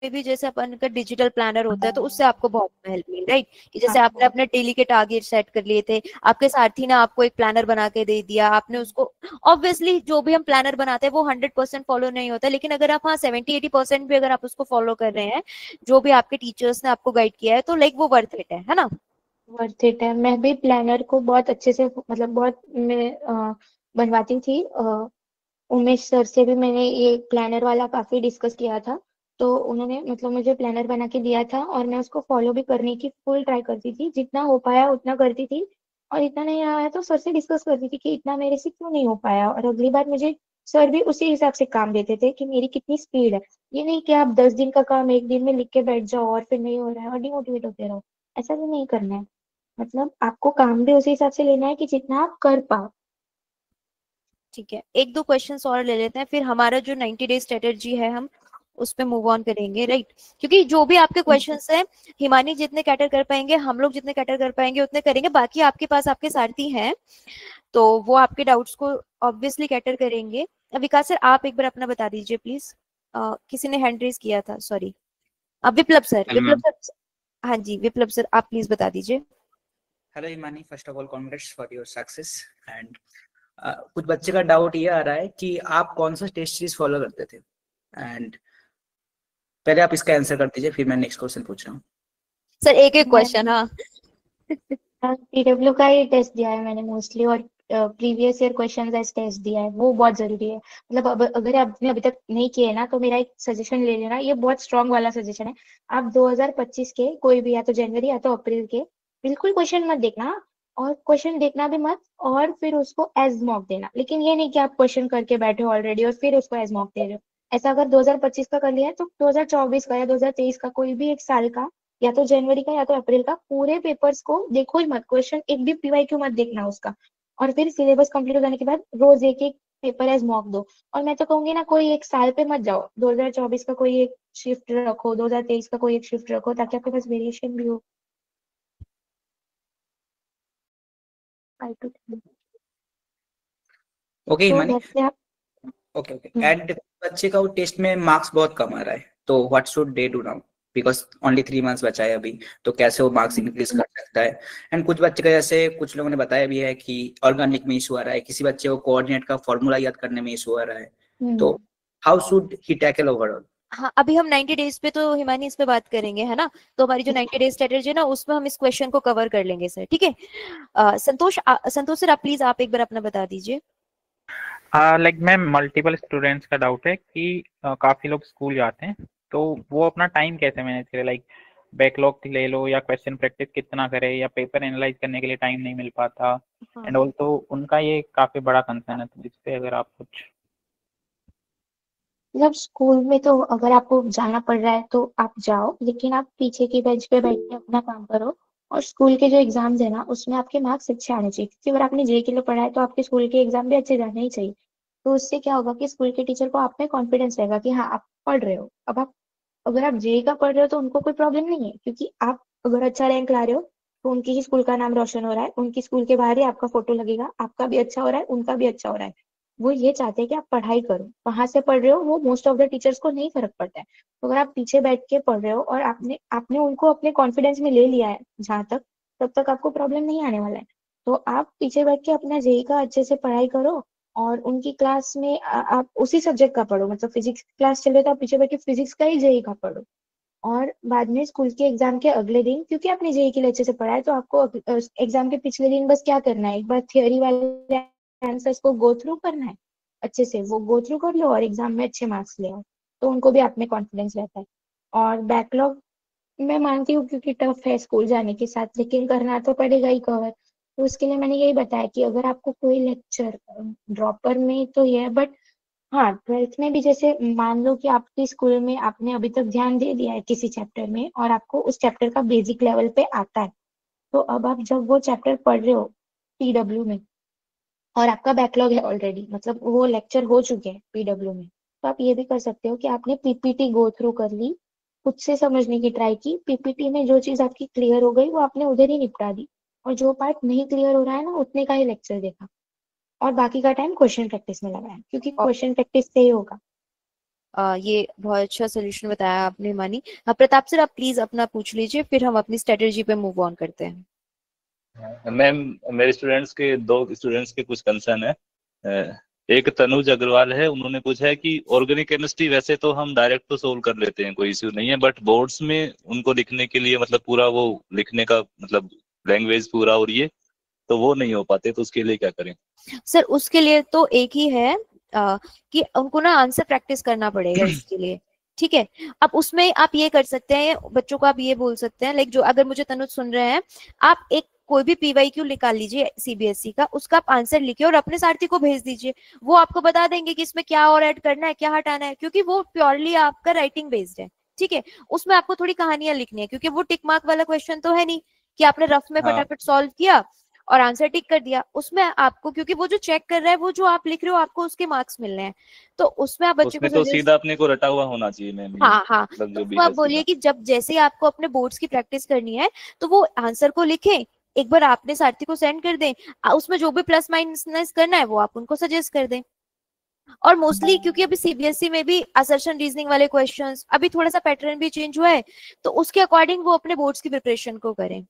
भी जैसे अपन का डिजिटल प्लानर होता है, तो उससे आपको बहुत हेल्प मिली, राइट। कि जैसे आपने अपने डेली के टारगेट सेट कर लिए थे, आपके सारथी ने आपको एक प्लानर बना के दे दिया, आपने उसको, ऑब्वियसली जो भी हम प्लानर बनाते हैं वो 100% फॉलो नहीं होता, लेकिन अगर आप, हाँ, 70-80% भी अगर आप उसको फॉलो कर रहे हैं, जो भी आपके टीचर्स ने आपको गाइड किया है, तो लाइक वो वर्थ इट है ना।
वर्थ इट है। मैं भी प्लानर को बहुत अच्छे से मतलब बहुत मैं बनवाती थी। उमेश सर से भी मैंने ये प्लानर वाला काफी डिस्कस किया था, तो उन्होंने मतलब मुझे प्लानर बना के दिया था और मैं उसको फॉलो भी करने की फुल ट्राई करती थी, जितना हो पाया उतना करती थी। और इतना नहीं आया तो सर से डिस्कस करती थी कि इतना मेरे से क्यों नहीं हो पाया, और अगली बार मुझे सर भी उसी हिसाब से काम देते थे कि मेरी कितनी स्पीड है। ये नहीं कि आप 10 दिन का काम एक दिन में लिख के बैठ जाओ और फिर नहीं हो रहा है और डिमोटिवेट होते रहो। ऐसा भी नहीं करना है। मतलब आपको काम भी उसी हिसाब से लेना है कि जितना आप कर पाओ।
ठीक है, एक दो क्वेश्चंस और ले लेते हैं, फिर हमारा जो 90 डे स्ट्रेटेजी है हम उस पे मूव ऑन करेंगे, राइट? क्योंकि जो भी आपके क्वेश्चंस हैं, हिमानी जितने कैटर कर पाएंगे, हम लोग जितने कैटर कर पाएंगे उतने करेंगे। बाकी आपके पास आपके सारथी हैं, तो वो आपके डाउट्स को ऑब्वियसली कैटर करेंगे। विकास सर, आप एक बार अपना बता दीजिए प्लीज। किसी ने हैंड रेज किया था, सॉरी। अब विप्लव सर, हाँ जी विप्लव सर, आप प्लीज बता दीजिए।
Hello Himani, first of all congrats for your success. And कुछ बच्चे का डाउट ये आ रहा है कि आप कौन सा टेस्ट सीरीज फॉलो करते थे, एंड पहले आप इसका आंसर कर दीजिए, फिर मैं नेक्स्ट क्वेश्चन पूछ रहा हूँ।
सर एक एक क्वेश्चन। हाँ
पीडब्ल्यू का ही टेस्ट दिया है मैंने मोस्टली, और प्रीवियस ईयर क्वेश्चंस का टेस्ट दिया है, वो बहुत जरूरी है। मतलब अब अगर आपने अभी तक नहीं किए ना तो मेरा एक सजेशन ले लेना, ये बहुत स्ट्रांग वाला सजेशन है। आप 2025 के कोई भी, या तो जनवरी या तो अप्रैल के, बिल्कुल क्वेश्चन मत देखना, और क्वेश्चन देखना भी मत, और फिर उसको एज मॉक देना। लेकिन ये नहीं कि आप क्वेश्चन करके बैठे हो ऑलरेडी और फिर उसको एज मॉक दे रहे हो। ऐसा अगर 2025 का कर लिया है तो 2024 का या 2023 का कोई भी एक साल का, या तो जनवरी का या तो अप्रैल का, पूरे पेपर्स को देखो ही मत, क्वेश्चन एक भी पीवाईक्यू मत देखना उसका। और फिर सिलेबस कंप्लीट हो जाने के बाद रोज एक एक पेपर एज मॉक दो। और मैं तो कहूंगी ना, कोई एक साल पे मत जाओ, 2024 का कोई एक शिफ्ट रखो, 2023 का कोई एक शिफ्ट रखो, ताकि आपके पास वेरिएशन भी हो।
ओके हिमानी,
वैसे आप
ओके ओके। एंड बच्चे का वो टेस्ट में मार्क्स बहुत कम आ रहा है, तो what should they do now, because only 3 months बचा है अभी, तो कैसे वो मार्क्स इंक्रीज कर सकता है? एंड कुछ बच्चे का, जैसे कुछ लोगों ने बताया भी है कि ऑर्गेनिक में इशू आ रहा है, किसी बच्चे को कोऑर्डिनेट का फॉर्मूला याद करने में इशू आ रहा है, तो how should he tackle overall?
हाँ, अभी हम 90 डेज पे तो हिमानी इस पे बात करेंगे, है ना? तो हमारी जो 90 डेज स्ट्रेटेजी है ना, उसमें हम इस क्वेश्चन को कवर कर लेंगे सर, ठीक है? संतोष सर, आप प्लीज आप एक बार अपना बता दीजिए।
लाइक मैम, मल्टीपल स्टूडेंट्स का डाउट है कि काफी लोग स्कूल जाते हैं, तो वो अपना टाइम कैसे मैनेज करे? लाइक बैकलॉग ले लो या क्वेश्चन प्रैक्टिस कितना करे, या पेपर एनालाइज करने के लिए टाइम नहीं मिल पाता। एंड ऑल्सो उनका ये काफी बड़ा कंसर्न है, तो जिसपे अगर आप कुछ।
मतलब स्कूल में तो अगर आपको जाना पड़ रहा है तो आप जाओ, लेकिन आप पीछे की बेंच पे बैठ के अपना काम करो। और स्कूल के जो एग्जाम्स है ना, उसमें आपके मार्क्स अच्छे आने चाहिए, क्योंकि अगर आपने जेई के लिए पढ़ा है तो आपके स्कूल के एग्जाम भी अच्छे जाने ही चाहिए। तो उससे क्या होगा कि स्कूल के टीचर को आप में कॉन्फिडेंस रहेगा कि हाँ आप पढ़ रहे हो। अब आप अगर आप जेई का पढ़ रहे हो तो उनको कोई प्रॉब्लम नहीं है, क्योंकि आप अगर अच्छा रैंक ला रहे हो तो उनकी ही स्कूल का नाम रोशन हो रहा है, उनकी स्कूल के बाहर ही आपका फोटो लगेगा, आपका भी अच्छा हो रहा है, उनका भी अच्छा हो रहा है। वो ये चाहते हैं कि आप पढ़ाई करो, कहाँ से पढ़ रहे हो वो मोस्ट ऑफ द टीचर्स को नहीं फर्क पड़ता है। तो अगर आप पीछे बैठ के पढ़ रहे हो और आपने आपने उनको अपने कॉन्फिडेंस में ले लिया है जहां तक, तब तक आपको प्रॉब्लम नहीं आने वाला है। तो आप पीछे बैठ के अपना जेई का अच्छे से पढ़ाई करो, और उनकी क्लास में आप उसी सब्जेक्ट का पढ़ो। मतलब फिजिक्स क्लास चल रही है तो आप पीछे बैठ के फिजिक्स का ही जेई का पढ़ो। और बाद में स्कूल के एग्जाम के अगले दिन, क्योंकि आपने जेई के लिए अच्छे से पढ़ा है, तो आपको एग्जाम के पिछले दिन बस क्या करना है, एक बार थियोरी वाले आंसर्स को गो थ्रू करना है अच्छे से, वो गो थ्रू कर लो और एग्जाम में अच्छे मार्क्स ले आओ, तो उनको भी आप में कॉन्फिडेंस रहता है। और बैकलॉग मैं मानती हूँ क्योंकि टफ है स्कूल जाने के साथ, लेकिन करना तो पड़ेगा ही कवर। तो उसके लिए मैंने यही बताया कि अगर आपको कोई लेक्चर ड्रॉपर में तो ये है, बट हाँ 12th में भी, जैसे मान लो कि आपके स्कूल में आपने अभी तक ध्यान दे दिया है किसी चैप्टर में और आपको उस चैप्टर का बेसिक लेवल पे आता है, तो अब आप जब वो चैप्टर पढ़ रहे हो पीडब्ल्यू में और आपका बैकलॉग है ऑलरेडी, मतलब वो लेक्चर हो चुके हैं पीडब्ल्यू में, तो आप ये भी कर सकते हो कि आपने पीपीटी गो थ्रू कर ली, खुद से समझने की ट्राई की, पीपीटी में जो चीज आपकी क्लियर हो गई वो आपने उधर ही निपटा दी, और जो पार्ट नहीं क्लियर हो रहा है ना उतने का ही लेक्चर देखा, और बाकी का टाइम क्वेश्चन प्रैक्टिस में लगाया, क्योंकि क्वेश्चन प्रैक्टिस से ही होगा।
ये बहुत अच्छा सोल्यूशन बताया आपने मानी। प्रताप सर, आप प्लीज अपना पूछ लीजिए, फिर हम अपनी स्ट्रेटेजी पे मूव ऑन करते हैं।
मैम, मेरे दो स्टूडेंट्स के कुछ कंसर्न है। एक तनुज अग्रवाल है, उन्होंने पूछा है कि ऑर्गेनिक केमिस्ट्री वैसे तो हम डायरेक्ट तो सोल्व कर लेते हैं, कोई इश्यू नहीं है, बट बोर्ड्स में उनको लिखने के लिए मतलब पूरा वो लिखने का मतलब लैंग्वेज पूरा और ये, तो वो नहीं हो पाते, तो उसके लिए क्या करें?
सर उसके लिए तो एक ही है कि उनको ना आंसर प्रैक्टिस करना पड़ेगा इसके लिए, ठीक है। अब उसमें आप ये कर सकते हैं, बच्चों को आप ये बोल सकते हैं, लाइक जो अगर मुझे तनुज सुन रहे हैं, आप एक कोई भी PYQ निकाल लीजिए CBSE का, उसका आप आंसर लिखिए और अपने सारथी को भेज दीजिए, वो आपको बता देंगे कि इसमें क्या और ऐड करना है, क्या हटाना है, क्योंकि वो प्योरली आपका राइटिंग बेस्ड है, ठीक है। उसमें आपको थोड़ी कहानियां लिखनी है, क्योंकि वो टिक मार्क वाला क्वेश्चन तो है नहीं कि आपने रफ में
हाँ।
फटाफट सॉल्व किया और आंसर टिक कर दिया। उसमें आपको, क्योंकि वो जो चेक कर रहा है वो जो आप लिख रहे हो आपको उसके मार्क्स मिलने हैं, तो उसमें आप बच्चे
उसमें
को
तो
suggest-
सीधा अपने को रटा हुआ होना चाहिए मैम, ये
हाँ हाँ,
मतलब
तो
जो भी
उसको आप
है
बोलिए
सीधा।
कि जब जैसे ही आपको अपने बोर्ड्स की प्रैक्टिस करनी है तो वो आंसर को लिखें, एक बार आपने सारथी को सेंड कर दें, उसमें जो भी प्लस माइनस करना है वो आप उनको सजेस्ट कर दें। और मोस्टली क्योंकि अभी CBSE में भी असर्शन रीजनिंग वाले क्वेश्चंस, अभी थोड़ा सा पैटर्न भी चेंज हुआ है, तो उसके अकॉर्डिंग वो अपने बोर्ड्स की प्रिपरेशन को करें।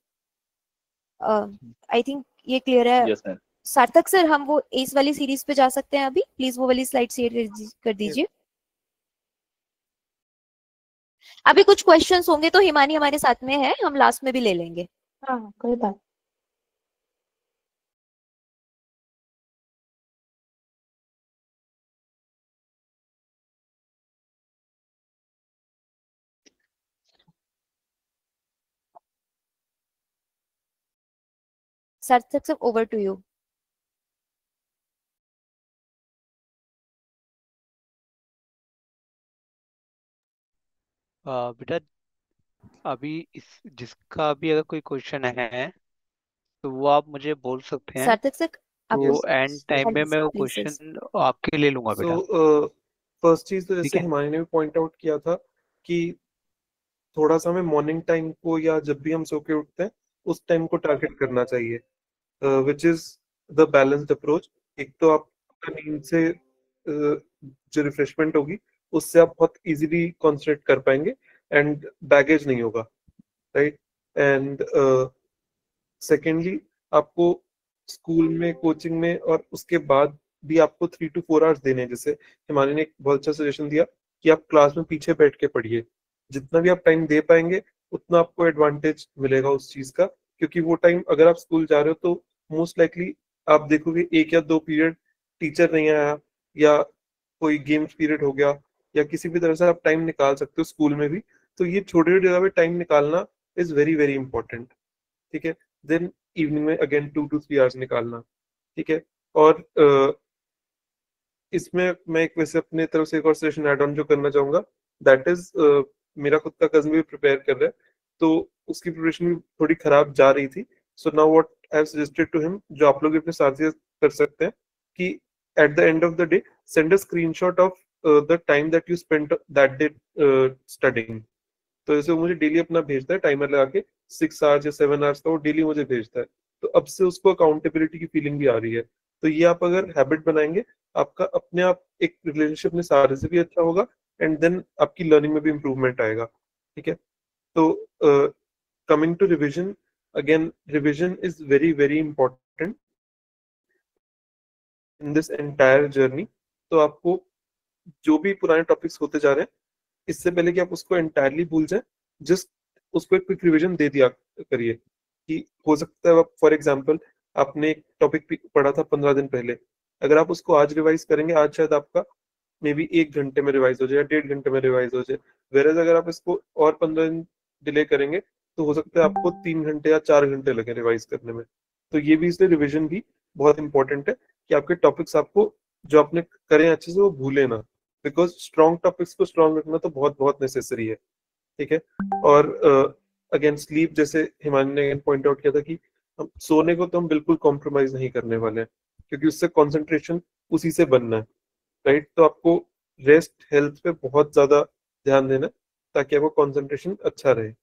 आई थिंक ये क्लियर है।
Yes ma'am.
सार्थक सर, हम वो इस वाली सीरीज पे जा सकते हैं अभी, प्लीज वो वाली स्लाइड शेयर कर दीजिए। अभी कुछ क्वेश्चंस होंगे तो हिमानी हमारे साथ में है, हम लास्ट में भी ले लेंगे।
हाँ कोई बात।
सार्थक सर, ओवर टू यू।
बेटा अभी इस जिसका भी अगर कोई क्वेश्चन है तो वो आप मुझे बोल सकते हैं,
सार्थक सर आप
तो एंड टाइम में मैं वो
प्लीज सर।
क्वेश्चन आपके ले लूंगा बेटा।
फर्स्ट चीज तो
ठीक
जैसे
है।
हिमानी ने भी पॉइंट आउट किया था कि थोड़ा सा हमें मॉर्निंग टाइम को या जब भी हम सो के उठते हैं उस टाइम को टारगेट करना चाहिए, which is the balanced approach. एक तो आपका नींद से जो रिफ्रेशमेंट होगी उससे आप बहुत इजीली कॉन्सेंट्रेट कर पाएंगे एंड बैगेज नहीं होगा, राइट। एंड सेकेंडली आपको स्कूल में, कोचिंग में और उसके बाद भी आपको 3 to 4 आवर्स देने हैं। जैसे हिमानी ने एक बहुत अच्छा सजेशन दिया कि आप क्लास में पीछे बैठ के पढ़िए, जितना भी आप टाइम दे पाएंगे उतना आपको एडवांटेज मिलेगा उस चीज का, क्योंकि वो टाइम अगर आप स्कूल जा रहे हो तो मोस्ट लाइकली आप देखोगे 1 या 2 पीरियड टीचर नहीं आया या कोई गेम्स पीरियड हो गया या किसी भी तरह से आप टाइम निकाल सकते हो स्कूल में भी। तो ये छोटे छोटे जगह पे टाइम निकालना इज वेरी वेरी इंपॉर्टेंट, ठीक है। देन इवनिंग में अगेन 2 to 3 आवर्स निकालना, ठीक है। और इसमें मैं एक वैसे अपने तरफ से एक और सेशन ऐड ऑन जो करना चाहूंगा, दैट इज मेरा खुद का कजन भी प्रिपेयर कर रहा है, तो उसकी प्रिपरेशन भी थोड़ी खराब जा रही थी। So now what I have suggested to him, जो आप लोग भी अपने साथ ही कर सकते हैं, कि at the end of the day send a screenshot of the time that you spent that day studying. तो जैसे वो मुझे डेली अपना भेजता है टाइमर लगा के 6 आवर्स या 7 आवर्स का, वो डेली मुझे भेजता है, तो अब से उसको अकाउंटेबिलिटी की फीलिंग भी आ रही है। तो ये आप अगर हैबिट बनाएंगे, आपका अपने आप एक रिलेशनशिप में सारे से भी अच्छा होगा एंड देन आपकी लर्निंग में भी इम्प्रूवमेंट आएगा, ठीक है। तो coming to revision, again revision is very very important in this entire journey. तो आपको जो भी पुराने टॉपिक्स होते जा रहे हैं, इससे पहले कि आप उसको एंटायरली भूल जाए, जस्ट उसको एक क्विक रिवीजन दे दिया करिए। कि हो सकता है फॉर एग्जांपल आपने एक टॉपिक पढ़ा था 15 दिन पहले, अगर आप उसको आज रिवाइज करेंगे, आज शायद आपका मे बी 1 घंटे में रिवाइज हो जाए या 1.5 घंटे में रिवाइज हो जाए। वेरएज अगर आप इसको और 15 दिन डिले करेंगे तो हो सकता है आपको 3 घंटे या 4 घंटे लगे रिवाइज करने में। तो ये भी, इसलिए रिविजन भी बहुत इंपॉर्टेंट है कि आपके टॉपिक्स आपको जो आपने करें अच्छे से वो भूले ना, बिकॉज स्ट्रॉन्ग टॉपिक्स को स्ट्रॉन्ग रखना तो बहुत बहुत नेसेसरी है, ठीक है। और अगेन स्लीप, जैसे हिमानी ने पॉइंट आउट किया था कि हम सोने को तो हम बिल्कुल कॉम्प्रोमाइज नहीं करने वाले हैं, क्योंकि उससे कंसंट्रेशन उसी से बनना है, राइट। तो आपको रेस्ट, हेल्थ पे बहुत ज्यादा ध्यान देना है ताकि आपको कंसंट्रेशन अच्छा रहे।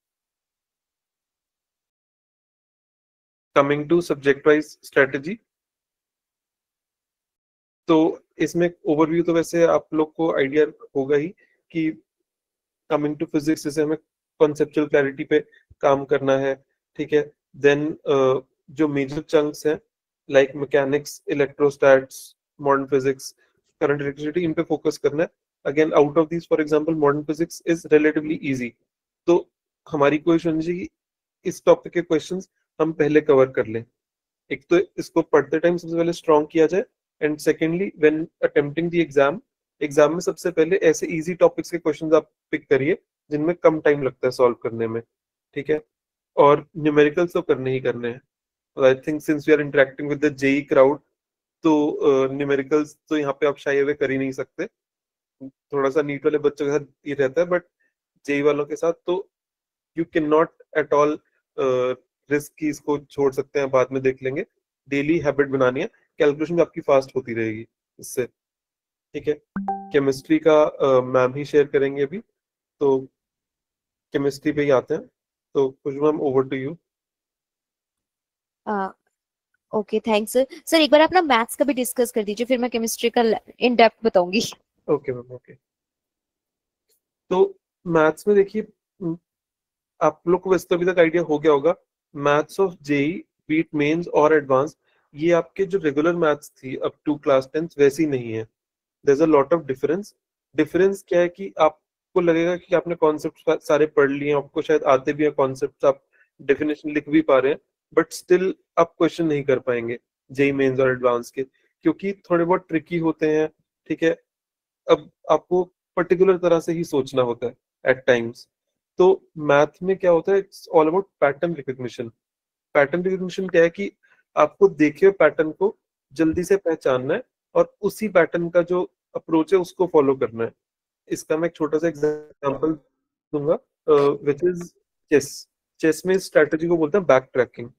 Coming to subject wise strategy, तो इसमें ओवरव्यू तो वैसे आप लोग को आइडिया होगा ही कि कमिंग टू फिजिक्स जैसे हमें कॉन्सेप्चुअल क्लैरिटी पे काम करना है, ठीक है। देन जो मेजर चंक्स हैं like mechanics, electrostats, modern physics, current electricity, इन पे फोकस करना है। Again out of this, for example modern physics is relatively easy, तो हमारी कोशिश होनी चाहिए कि इस टॉपिक के क्वेश्चंस हम पहले कवर कर लें। एक तो इसको पढ़ते टाइम सबसे पहले स्ट्रॉन्ग किया जाए, and secondly when attempting the exam में सबसे पहले ऐसे इजी टॉपिक्स के क्वेश्चंस आप पिक करिए जिनमें कम टाइम लगता है सॉल्व करने में, ठीक है। और न्यूमेरिकल्स तो करने ही करने हैं। I think since we are interacting with the JEE crowd, तो न्यूमेरिकल्स तो यहाँ पे आप शायद वे कर ही नहीं सकते, थोड़ा सा नीट वाले बच्चों के साथ ये रहता है, बट जेई वालों के साथ तो you can not at all risk की इसको छोड़ सकते हैं, बाद में देख लेंगे। डेली हैबिट बनानी है, कैलकुलेशन आपकी फास्ट होती रहेगी इससे, ठीक है। केमिस्ट्री का मैम ही शेयर करेंगे अभी, तो केमिस्ट्री पे ही आते हैं। तो Khushboo ma'am, over to you.
Okay, thanks sir. एक बार आप ना मैथ्स का भी डिस्कस कर दीजिए, फिर मैं केमिस्ट्री का इन डेप्थ बताऊंगी।
Okay ma'am, okay. तो मैथ्स में देखिए, आप लोग को वैसे तो अभी तक आइडिया हो गया होगा, maths of JEE beat Mains और एडवांस, ये आपके जो रेगुलर मैथ्स थी अप टू क्लास 10 वैसी नहीं है। There is a lot of difference क्या है कि आपको लगेगा कि आपने कॉन्सेप्ट सारे पढ़ लिए हैं, आपको शायद आते भी हैं कॉन्सेप्ट, आप डेफिनेशन लिख भी पा रहे हैं, बट स्टिल आप क्वेश्चन नहीं कर पाएंगे जेई मेंस और एडवांस के, क्योंकि थोड़े बहुत ट्रिकी होते हैं, ठीक है। अब आपको पर्टिकुलर तरह से ही सोचना होता है एट टाइम्स। तो मैथ में क्या होता है, it's all about pattern recognition. Pattern recognition क्या है कि आपको देखे हुए पैटर्न को जल्दी से पहचानना है और उसी पैटर्न का जो अप्रोच है उसको फॉलो करना है। इसका मैं एक छोटा सा एग्जांपल दूंगा, विच इज चेस। चेस में स्ट्रेटजी को बोलते हैं बैक ट्रैकिंग।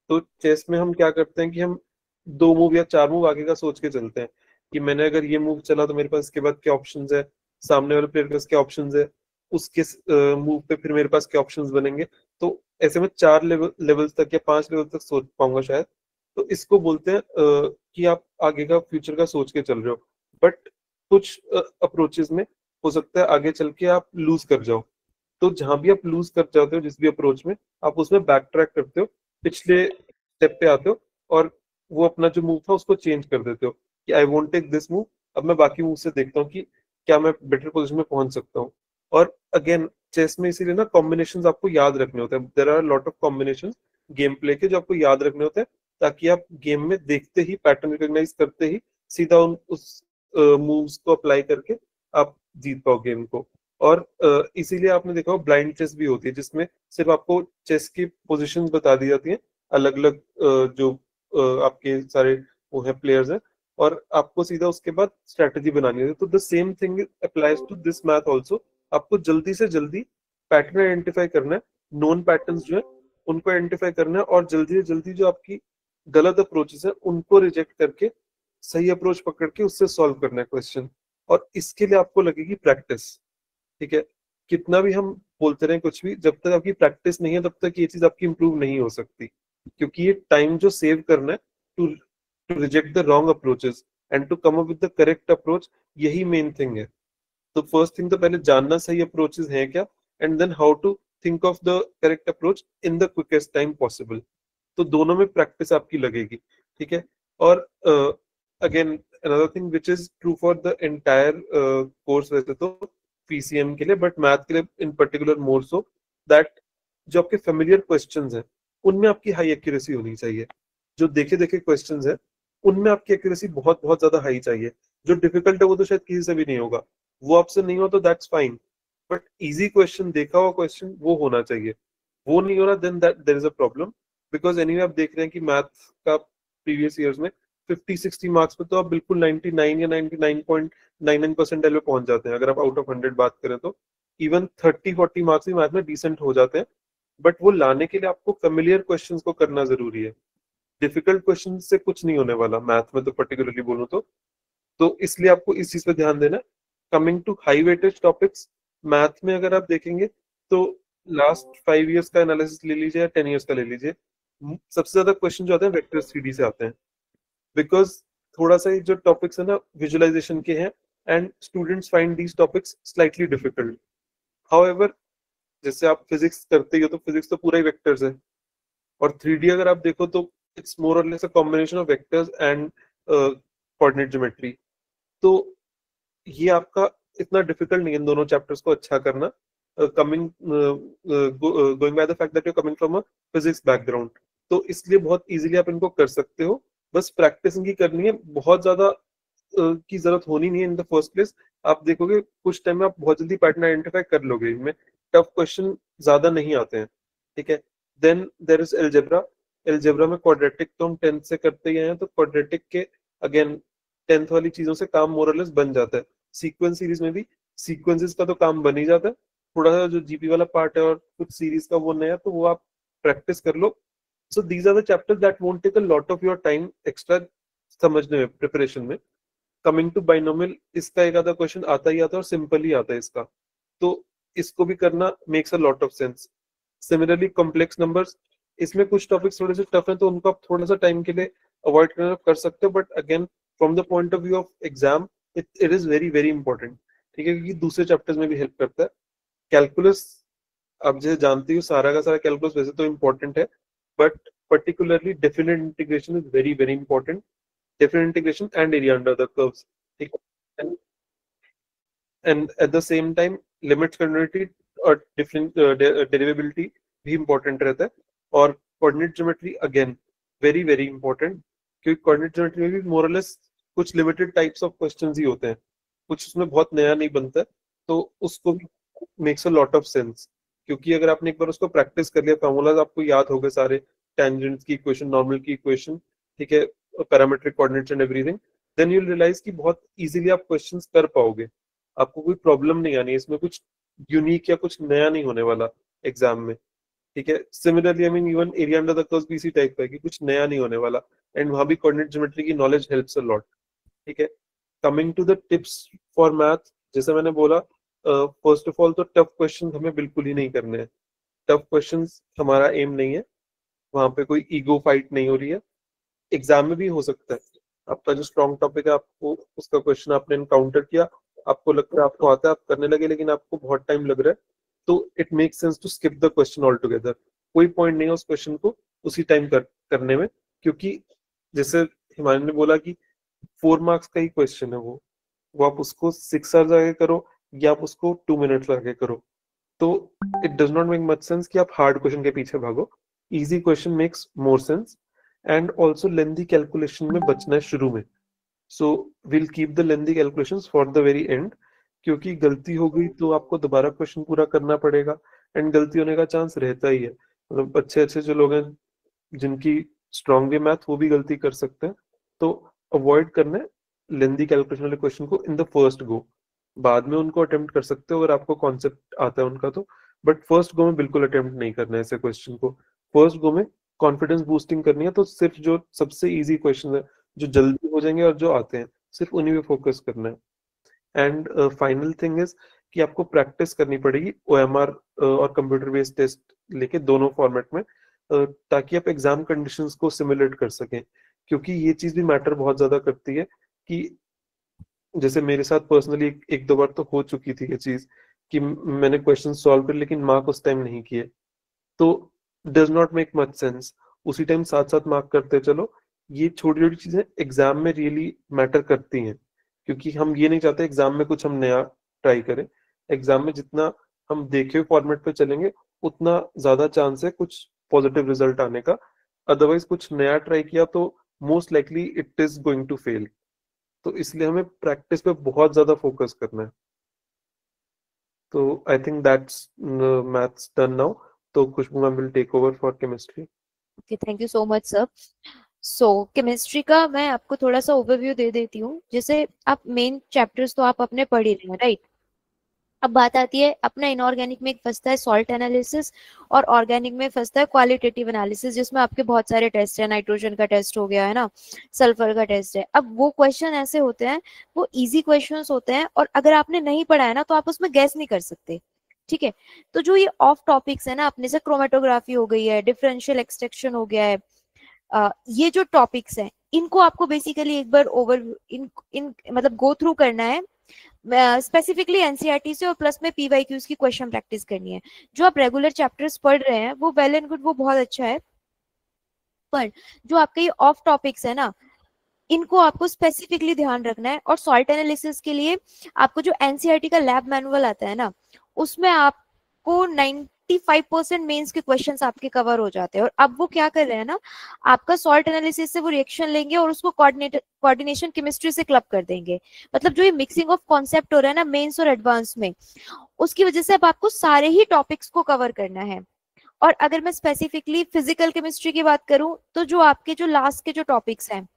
तो चेस में हम क्या करते हैं कि हम 2 मूव या 4 मूव आगे का सोच के चलते हैं कि मैंने अगर ये मूव चला तो मेरे पास इसके बाद क्या ऑप्शंस है, सामने वाले प्लेयर के पास क्या ऑप्शंस है, उसके मूव पे फिर मेरे पास क्या ऑप्शंस बनेंगे। तो ऐसे में 4 लेवल्स तक या 5 लेवल तक सोच पाऊंगा शायद। तो इसको बोलते हैं कि आप आगे का फ्यूचर का सोच के चल रहे हो। बट कुछ अप्रोचेस में हो सकता है आगे चल के आप लूज कर जाओ। तो जहां भी आप लूज कर जाते हो जिस भी अप्रोच में, आप उसमें बैक ट्रैक करते हो, पिछले स्टेप पे आते हो और वो अपना जो मूव था उसको चेंज कर देते हो कि I won't take this move, अब मैं बाकी मूव से देखता हूँ कि क्या मैं बेटर पोजीशन में पहुंच सकता हूँ। और अगेन चेस में इसीलिए ना कॉम्बिनेशंस आपको याद रखने होते हैं। There are lot of combinations game play के जो आपको याद रखने होते हैं, ताकि आप गेम में देखते ही, पैटर्न रिकॉग्नाइज करते ही सीधा उस मूव्स को अप्लाई करके आप जीत पाओ गेम को। और इसीलिए आपने देखा हो ब्लाइंड चेस भी होती है, जिसमें सिर्फ आपको चेस की पोजीशंस बता दी जाती हैं, अलग अलग जो आपके सारे वो है प्लेयर्स हैं, और आपको सीधा उसके बाद स्ट्रेटजी बनानी है। तो the same thing applies to this math also. आपको जल्दी से जल्दी पैटर्न आइडेंटिफाई करना है, नोन पैटर्न्स जो है उनको आइडेंटिफाई करना है, और जल्दी से जल्दी जो आपकी गलत अप्रोचेस है उनको रिजेक्ट करके सही अप्रोच पकड़ के उससे सॉल्व करना है क्वेश्चन। और इसके लिए आपको लगेगी प्रैक्टिस, ठीक है। कितना भी हम बोलते रहे कुछ भी, जब तक आपकी प्रैक्टिस नहीं है तब तक ये चीज आपकी इंप्रूव नहीं हो सकती, क्योंकि ये टाइम जो सेव करना है to reject the wrong approaches and to come up with the correct approach, यही मेन थिंग है। तो फर्स्ट थिंग तो पहले जानना सही अप्रोचेस हैं क्या, and then how to think of the correct approach in the quickest time possible. तो दोनों में प्रैक्टिस आपकी लगेगी, ठीक है। और again another thing which is true for the entire course, वैसे तो पीसीएम के लिए, बट मैथ के लिए इन पर्टिकुलर मोर सो, दैट जो आपके फेमिलियर क्वेश्चंस हैं उनमें आपकी हाई एक्यूरेसी होनी चाहिए। जो देखे देखे क्वेश्चंस हैं उनमें आपकी एक्यूरेसी बहुत बहुत ज्यादा हाई चाहिए। जो डिफिकल्ट है वो तो शायद किसी से भी नहीं होगा, वो आपसे नहीं हो तो that's fine, but easy question, देखा हुआ क्वेश्चन वो होना चाहिए। वो नहीं हो रहा then that there is a problem, because anyway आप देख रहे हैं कि मैथ का प्रीवियस ईयर्स में 50-60 मार्क्स पे तो आप बिल्कुल 99 या 99.99 परसेंटाइल पे पहुंच जाते हैं। अगर आप आउट ऑफ 100 बात करें तो इवन 30-40 मार्क्स भी मैथ में डिसेंट हो जाते हैं, बट वो लाने के लिए आपको फेमिलियर क्वेश्चंस को करना जरूरी है। डिफिकल्ट क्वेश्चन से कुछ नहीं होने वाला मैथ में, तो पर्टिकुलरली बोलूं तो इसलिए आपको इस चीज पे ध्यान देना। Coming to high weightage topics math में, अगर आप देखेंगे तो लास्ट 5 इयर्स का एनालिसिस ले लीजिए या 10 इयर्स का ले लीजिए, सबसे ज्यादा क्वेश्चन जो आते हैं वेक्टर 3D से आते हैं, बिकॉज थोड़ा सा जो टॉपिक्स है ना विजुअलाइजेशन के हैं, and students find these topics slightly difficult. However जैसे आप फिजिक्स करते ही हो तो फिजिक्स तो पूरा ही वेक्टर्स है, और 3D अगर आप देखो तो it's more or less a combination of vectors and coordinate geometry. तो ये आपका इतना डिफिकल्ट नहीं है इन दोनों चैप्टर्स को अच्छा करना, coming going by the fact that you are coming from a physics background. तो इसलिए बहुत इजीली आप इनको कर सकते हो, बस प्रैक्टिस इनकी करनी है, बहुत ज्यादा की जरूरत होनी नहीं है इन द फर्स्ट प्लेस। आप देखोगे कुछ टाइम में आप बहुत जल्दी पैटर्न आइडेंटिफाई कर लोगे, इनमें टफ क्वेश्चन ज्यादा नहीं आते हैं, ठीक है। Then there is algebra. Algebra में क्वाड्रेटिक तो हम 10th से करते ही हैं, तो क्वाड्रेटिक के अगेन 10th वाली चीजों से काम मोरलेस बन जाता है। सीक्वेंस सीरीज में भी सीक्वेंसेस का तो काम बन ही जाता है, थोड़ा सा जो जीपी वाला पार्ट है और कुछ सीरीज का वो नया, तो वो आप प्रैक्टिस कर लो। So these are the chapters that won't take a lot of your time extra समझने में, प्रिपरेशन में। कमिंग टू बाइनोमियल, इसका एक आधा क्वेश्चन आता ही आता है और सिंपल ही आता है इसका, तो इसको भी करना makes a lot of sense. Similarly complex numbers, इसमें कुछ टॉपिक्स थोड़े से टफ हैं, तो उनको आप थोड़ा सा टाइम के लिए अवॉइड करना कर सकते हो, but again from the point of view of exam it is very very important, ठीक है, क्योंकि दूसरे चैप्टर्स में भी हेल्प करता है। कैलकुलस, आप जैसे जानती हो सारा का सारा कैलकुलस वैसे तो इम्पोर्टेंट है, but particularly definite integration is very very important. Definite integration and area under the curves, ठीक है, and at the same time limits, continuity और डिफरेंट डेरिवेबिलिटी भी इंपॉर्टेंट रहता है। और coordinate geometry again very very important, क्योंकि coordinate geometry में भी मोरलेस कुछ लिमिटेड टाइप्स ऑफ क्वेश्चंस ही होते हैं, कुछ उसमें बहुत नया नहीं बनता है, तो उसको भी makes a lot of sense, क्योंकि अगर आपने एक बार उसको प्रैक्टिस कर लिया, फॉर्मूलाज आपको याद हो गए सारे, टेंजेंट्स की इक्वेशन, नॉर्मल की इक्वेशन, ठीक है, parametric coordinates and everything, then you will realize कि बहुत इजीली आप क्वेश्चंस कर पाओगे, आपको कोई प्रॉब्लम नहीं आनी, इसमें कुछ यूनिक या कुछ नया नहीं होने वाला एग्जाम में, ठीक है। Similarly I mean even area under the curves भी इसी टाइप का है कि कुछ नया नहीं होने वाला, एंड वहां भी कोऑर्डिनेट ज्योमेट्री की नॉलेज हेल्प्स अ लॉट, ठीक है। Coming to the tips for math, जैसे मैंने बोला, फर्स्ट ऑफ ऑल तो टफ क्वेश्चन हमें बिल्कुल ही नहीं करने हैं, टफ क्वेश्चन हमारा एम नहीं है, वहां पे कोई ईगो फाइट नहीं हो रही है। एग्जाम में भी हो सकता है आपका जो स्ट्रॉन्ग टॉपिक है, आपको उसका क्वेश्चन आपने एनकाउंटर किया, आपको लगता है आपको आता है, आप करने लगे, लेकिन आपको बहुत टाइम लग रहा है, तो it makes sense to skip the question altogether. कोई पॉइंट नहीं है उस क्वेश्चन को उसी टाइम करने में, क्योंकि जैसे हिमानी ने बोला कि 4 मार्क्स का ही क्वेश्चन है वो आप उसको 6 आवर्स आगे करो या आप उसको 2 मिनट्स लगे करो, तो it does not make much sense कि आप हार्ड क्वेश्चन के पीछे भागो। Easy question makes more sense, and also lengthy calculation में बचना है शुरू में, so will keep the lengthy calculations for the very and, क्योंकि गलती हो गई तो आपको दोबारा क्वेश्चन पूरा करना पड़ेगा, एंड गलती होने का चांस रहता ही है, मतलब अच्छे अच्छे जो लोग हैं जिनकी स्ट्रॉन्ग मैथ, वो भी गलती कर सकते हैं, तो अवॉइड करना है लेंथी कैलकुलेशन वाले क्वेश्चन को इन द फर्स्ट गो। बाद में उनको अटेम्प्ट कर सकते हो अगर आपको कॉन्सेप्ट आता है उनका, तो बट फर्स्ट गो में बिल्कुल अटेम्प्ट नहीं करना है ऐसे क्वेश्चन को। फर्स्ट गो में कॉन्फिडेंस बूस्टिंग करनी है, तो सिर्फ जो सबसे इजी क्वेश्चन है, जो जल्दी हो जाएंगे और जो आते हैं, सिर्फ उन्हीं पे फोकस करना है। एंड फाइनल थिंग इज कि आपको प्रैक्टिस करनी पड़ेगी OMR और कंप्यूटर बेस्ड टेस्ट लेके, दोनों फॉर्मेट में, ताकि आप एग्जाम कंडीशंस को सिमुलेट कर सकें, क्योंकि ये चीज भी मैटर बहुत ज्यादा करती है कि जैसे मेरे साथ पर्सनली एक दो बार तो हो चुकी थी ये चीज कि मैंने क्वेश्चन सॉल्व कर लेकिन मार्क उस टाइम नहीं किए, तो does not make much sense. उसी टाइम साथ साथ मार्क करते चलो, ये छोटी छोटी चीजें एग्जाम में रियली मैटर करती हैं, क्योंकि हम ये नहीं चाहते एग्जाम में कुछ हम नया ट्राई करें। एग्जाम में जितना हम देखे हुए फॉर्मेट पे चलेंगे उतना ज्यादा चांस है कुछ पॉजिटिव रिजल्ट आने का, अदरवाइज कुछ नया ट्राई किया तो most likely it is going to fail, तो इसलिए हमें प्रैक्टिस पे बहुत ज्यादा फोकस करना है। तो I think that's maths done now, तो Khushboo ma'am will take over for chemistry.
Okay, thank you so much sir. So chemistry का मैं आपको थोड़ा सा ओवरव्यू दे देती हूँ। जैसे आप मेन चैप्टर्स तो आप अपने पढ़ ही रहे हैं, राइट। अब बात आती है अपना इनऑर्गेनिक में एक फंसता है सॉल्ट एनालिसिस, और ऑर्गेनिक में फंसता है क्वालिटेटिव एनालिसिस, जिसमें आपके बहुत सारे टेस्ट है, नाइट्रोजन का टेस्ट हो गया है ना, सल्फर का टेस्ट है। अब वो क्वेश्चन ऐसे होते हैं, वो इजी क्वेश्चंस होते हैं, और अगर आपने नहीं पढ़ा है ना तो आप उसमें गैस नहीं कर सकते, ठीक है। तो जो ये ऑफ टॉपिक्स है ना, अपने से क्रोमेटोग्राफी हो गई है, डिफरेंशियल एक्सट्रैक्शन हो गया है, ये जो टॉपिक्स हैं इनको आपको बेसिकली एक बार ओवर इन मतलब गो थ्रू करना है, स्पेसिफिकली एनसीईआरटी से, और प्लस में पीवाईक्यूज की क्वेश्चन प्रैक्टिस करनी है। जो आप रेगुलर चैप्टर्स पढ़ रहे हैं वो वेल एंड गुड, वो बहुत अच्छा है, पर जो आपके ये ऑफ टॉपिक्स है ना, इनको आपको स्पेसिफिकली ध्यान रखना है। और सॉल्ट एनालिसिस के लिए आपको जो एनसीईआरटी का लैब मैनुअल आता है ना, उसमें आपको 90 95% मेंस के क्वेश्चंस आपके कवर हो जाते हैं। और अब वो क्या कर रहे हैं ना, आपका सॉल्ट एनालिसिस से वो रिएक्शन लेंगे और उसको कोऑर्डिनेशन केमिस्ट्री से क्लब कर देंगे। मतलब जो ये मिक्सिंग ऑफ कॉन्सेप्ट हो रहा है ना मेंस और एडवांस में, उसकी वजह से अब आपको सारे ही टॉपिक्स को कवर करना है। और अगर मैं स्पेसिफिकली फिजिकल केमिस्ट्री की बात करूं, तो जो आपके जो लास्ट के जो टॉपिक्स हैं,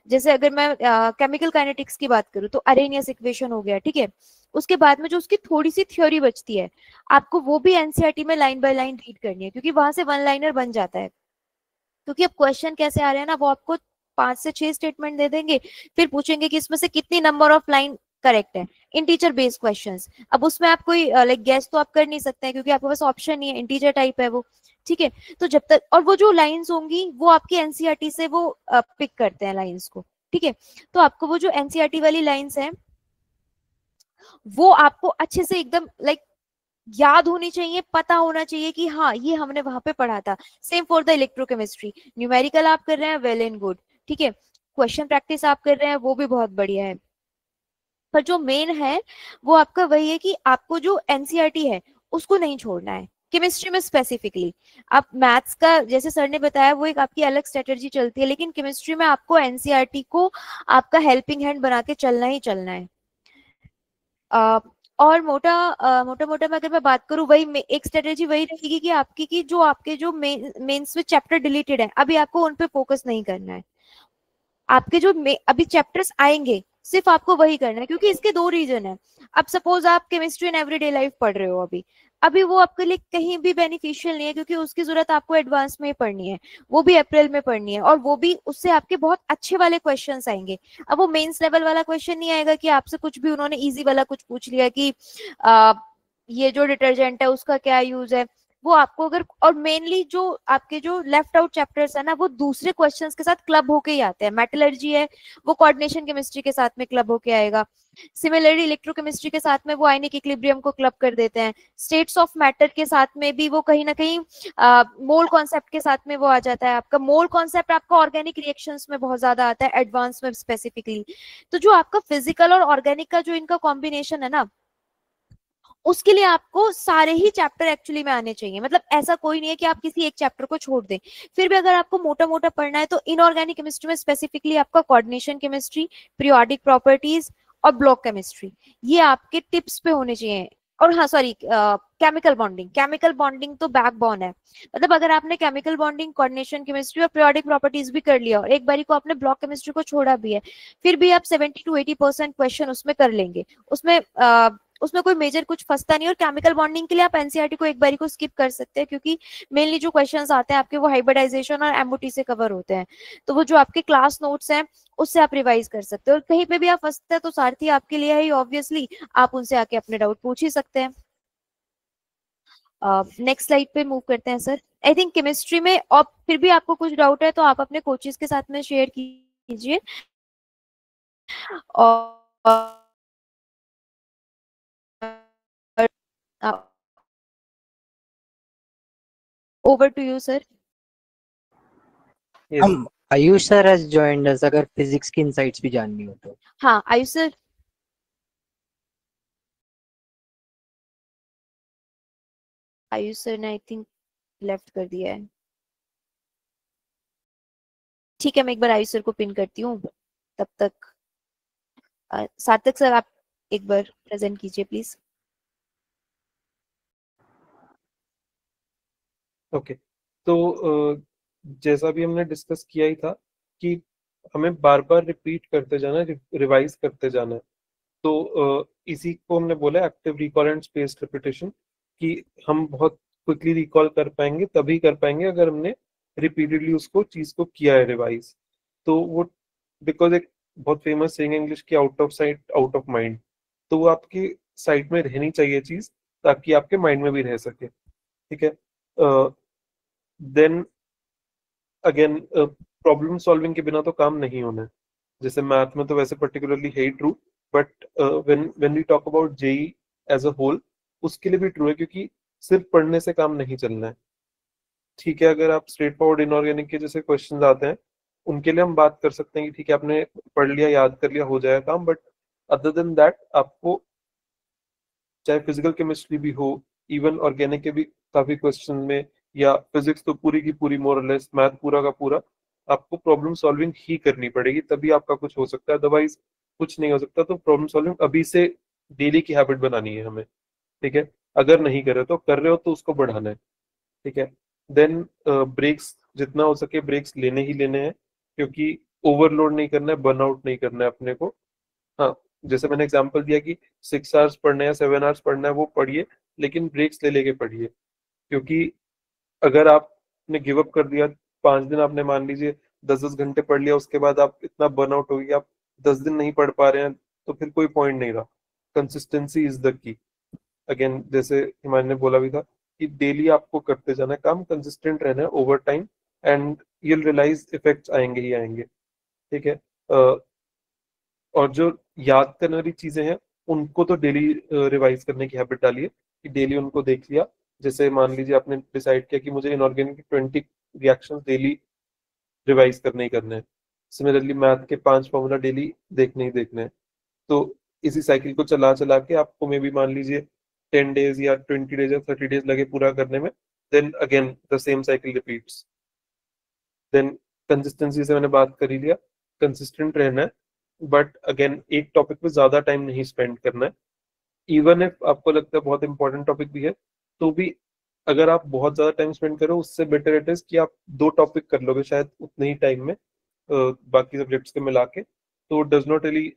जैसे अगर मैं केमिकल काइनेटिक्स की बात करूं तो अरेनियस इक्वेशन हो गया, ठीक है। उसके बाद में जो उसकी थोड़ी सी थ्योरी बचती है, आपको वो भी एनसीईआरटी में लाइन बाय लाइन रीड करनी है, क्योंकि वहां से वन लाइनर बन जाता है। क्योंकि अब क्वेश्चन कैसे आ रहे हैं ना, वो आपको 5 से 6 स्टेटमेंट दे देंगे, फिर पूछेंगे कि इसमें से कितनी नंबर ऑफ लाइन करेक्ट है, इंटीजर बेस्ड क्वेश्चंस। अब उसमें आप कोई लाइक गेस तो आप कर नहीं सकते हैं, क्योंकि आपके पास ऑप्शन नहीं है, इंटीजर टाइप है वो, ठीक है। तो जब तक, और वो जो लाइंस होंगी वो आपकी एनसीईआरटी से वो पिक करते हैं लाइंस को, ठीक है। तो आपको वो जो एनसीईआरटी वाली लाइंस हैं वो आपको अच्छे से एकदम लाइक याद होनी चाहिए, पता होना चाहिए कि हाँ ये हमने वहां पे पढ़ा था। Same for the electrochemistry, numerical आप कर रहे हैं, वेल एंड गुड, ठीक है। क्वेश्चन प्रैक्टिस आप कर रहे हैं, वो भी बहुत बढ़िया है। पर जो मेन है वो आपका वही है कि आपको जो एनसीईआरटी है उसको नहीं छोड़ना है केमिस्ट्री में स्पेसिफिकली। आप मैथ्स का जैसे सर ने बताया वो एक आपकी अलग स्ट्रेटेजी चलती है, लेकिन केमिस्ट्री में आपको एनसीईआरटी को आपका हेल्पिंग हैंड बना के चलना ही चलना है। और मोटा मोटा मैं अगर मैं बात करूं, वही एक स्ट्रेटेजी वही रहेगी कि आपकी की जो आपके जो मेंस में चैप्टर डिलीटेड है, अभी आपको उन पे फोकस नहीं करना है। आपके जो अभी चैप्टर्स आएंगे सिर्फ आपको वही करना है, क्योंकि इसके 2 रीजन है। अब सपोज आप केमिस्ट्री इन एवरीडे लाइफ पढ़ रहे हो, अभी वो आपके लिए कहीं भी बेनिफिशियल नहीं है, क्योंकि उसकी जरूरत आपको एडवांस में पढ़नी है, वो भी अप्रैल में पढ़नी है, और वो भी उससे आपके बहुत अच्छे वाले क्वेश्चंस आएंगे। अब वो मेंस लेवल वाला क्वेश्चन नहीं आएगा कि आपसे कुछ भी उन्होंने इजी वाला कुछ पूछ लिया कि ये जो डिटर्जेंट है उसका क्या यूज है, वो आपको अगर, और मेनली जो आपके जो लेफ्ट आउट चैप्टर्स है ना वो दूसरे क्वेश्चंस के साथ क्लब होके ही आते हैं। मेटलर्जी है वो कोऑर्डिनेशन केमिस्ट्री के साथ में क्लब होके आएगा। सिमिलरली इलेक्ट्रोकेमिस्ट्री के साथ में वो आयनिक इक्विलिब्रियम को क्लब कर देते हैं। स्टेट्स ऑफ मैटर के साथ में भी वो कहीं ना कहीं मोल कॉन्सेप्ट के साथ में वो आ जाता है। आपका मोल कॉन्सेप्ट आपका ऑर्गेनिक रिएक्शंस में बहुत ज्यादा आता है, एडवांस में स्पेसिफिकली। तो जो आपका फिजिकल और ऑर्गेनिक का जो इनका कॉम्बिनेशन है ना, उसके लिए आपको सारे ही चैप्टर एक्चुअली में आने चाहिए। मतलब ऐसा कोई नहीं है कि आप किसी एक चैप्टर को छोड़ दें। फिर भी अगर आपको मोटा मोटा पढ़ना है तो इनऑर्गेनिक केमिस्ट्री में स्पेसिफिकली आपका कोऑर्डिनेशन केमिस्ट्री, पीरियोडिक प्रॉपर्टीज और ब्लॉक केमिस्ट्री, ये आपके टिप्स पे होने चाहिए। और हाँ सॉरी, केमिकल बॉन्डिंग तो बैकबोन है। मतलब अगर आपने केमिकल बॉन्डिंग, कोऑर्डिनेशन केमिस्ट्री और पीरियोडिक प्रॉपर्टीज भी कर लिया और एक बारी को आपने ब्लॉक केमिस्ट्री को छोड़ा भी है, फिर भी आप 70 to 80% क्वेश्चन उसमें कर लेंगे। उसमें कोई मेजर कुछ फंसता नहीं। और केमिकल बॉन्डिंग के लिए आप एनसीईआरटी को एक बारी को स्किप कर सकते हैं, क्योंकि मेनली जो क्वेश्चंस आते हैं आपके वो हाइब्रिडाइजेशन और एमओटी से कवर होते हैं। तो वो जो आपके क्लास नोट्स हैं उससे आप रिवाइज कर सकते हो। और कहीं पे भी आप फंसते हैं तो सारथी आपके लिए है ही, ऑब्वियसली आप उनसे आके अपने डाउट पूछ ही सकते हैं। नेक्स्ट स्लाइड पे मूव करते हैं सर। आई थिंक केमिस्ट्री में और फिर भी आपको कुछ डाउट है तो आप अपने कोचेस के साथ में शेयर कीजिए। और over to you sir.
Yes. Ayush sir has joined us, अगर फिजिक्स की इनसाइट्स भी जाननी हो तो।
हाँ आयुष सर। आयुष सर ने आई थिंक लेफ्ट कर दिया है। ठीक है, मैं एक बार आयुष सर को पिन करती हूँ। तब तक सार्थक सर आप एक बार प्रेजेंट कीजिए प्लीज।
ओके तो जैसा भी हमने डिस्कस किया ही था कि हमें बार बार रिपीट करते जाना, रिवाइज करते जाना है। तो इसी को हमने बोला active recall and spaced repetition, कि हम बहुत क्विकली रिकॉल कर पाएंगे, तभी कर पाएंगे अगर हमने रिपीटेडली उसको चीज को किया है रिवाइज। तो वो बिकॉज एक बहुत फेमस सेइंग इंग्लिश की out of sight out of mind, तो वो आपकी साइट में रहनी चाहिए चीज, ताकि आपके माइंड में भी रह सके। ठीक है। देन अगेन प्रॉब्लम सॉल्विंग के बिना तो काम नहीं होना है। जैसे मैथ में तो वैसे पर्टिकुलरली है ही true, but when we talk about JEE as a whole, उसके लिए भी ट्रू है, क्योंकि सिर्फ पढ़ने से काम नहीं चलना है। ठीक है, अगर आप स्ट्रेट फॉरवर्ड इनऑर्गेनिक के जैसे क्वेश्चन आते हैं उनके लिए हम बात कर सकते हैं कि ठीक है आपने पढ़ लिया, याद कर लिया, हो जाएगा काम। बट अदर देन दैट आपको चाहे फिजिकल केमिस्ट्री भी हो, इवन ऑर्गेनिक के भी काफी क्वेश्चन में, या फिजिक्स तो पूरी की पूरी मोरलेस, मैथ पूरा का पूरा आपको प्रॉब्लम सॉल्विंग ही करनी पड़ेगी, तभी आपका कुछ हो सकता है, अदरवाइज कुछ नहीं हो सकता। तो प्रॉब्लम सॉल्विंग अभी से डेली की हैबिट बनानी है हमें, ठीक है। अगर नहीं कर रहे तो कर रहे हो तो उसको बढ़ाना है, ठीक है। देन ब्रेक्स, जितना हो सके ब्रेक्स लेने ही लेने हैं, क्योंकि ओवरलोड नहीं करना है, बर्नआउट नहीं करना है अपने को। हाँ, जैसे मैंने एग्जांपल दिया कि 6 आवर्स पढ़ना है या 7 आवर्स पढ़ना है, वो पढ़िए, लेकिन ब्रेक्स ले लेके पढ़िए। क्योंकि अगर आपने गिव अप कर दिया, 5 दिन आपने मान लीजिए 10-10 घंटे पढ़ लिया, उसके बाद आप इतना बर्नआउट हो गया, आप 10 दिन नहीं पढ़ पा रहे हैं, तो फिर कोई पॉइंट नहीं रहा। Consistency is the key. Again, जैसे हिमानी ने बोला भी था कि डेली आपको करते जाना है काम, कंसिस्टेंट रहना है over time, and you'll realize effects आएंगे ही आएंगे, ठीक है। और जो याद करने वाली चीजें हैं, उनको तो डेली रिवाइज करने की हैबिट डालिए, कि डेली उनको देख लिया। जैसे मान लीजिए आपने डिसाइड किया कि मुझे इनऑर्गेनिक 20 रिएक्शन डेली रिवाइज करने ही करने हैं, सिमिलरली मैथ के 5 फॉर्मूला डेली देखने ही देखने हैं। तो इसी साइकिल को चला चला के आपको मे भी मान लीजिए 10 डेज या 20 डेज या 30 डेज लगे पूरा करने में, then again the same cycle repeats. Then consistency से मैंने बात कर ही लिया, कंसिस्टेंट रहना है, बट अगेन एक टॉपिक पे ज्यादा टाइम नहीं स्पेंड करना है। इवन इफ आपको लगता है बहुत इंपॉर्टेंट टॉपिक भी है, तो भी अगर आप बहुत ज्यादा टाइम स्पेंड करो, उससे बेटर इट इज कि आप 2 टॉपिक कर लोगे शायद उतने ही टाइम में, बाकी सब्जेक्ट्स के मिला के। तो does not really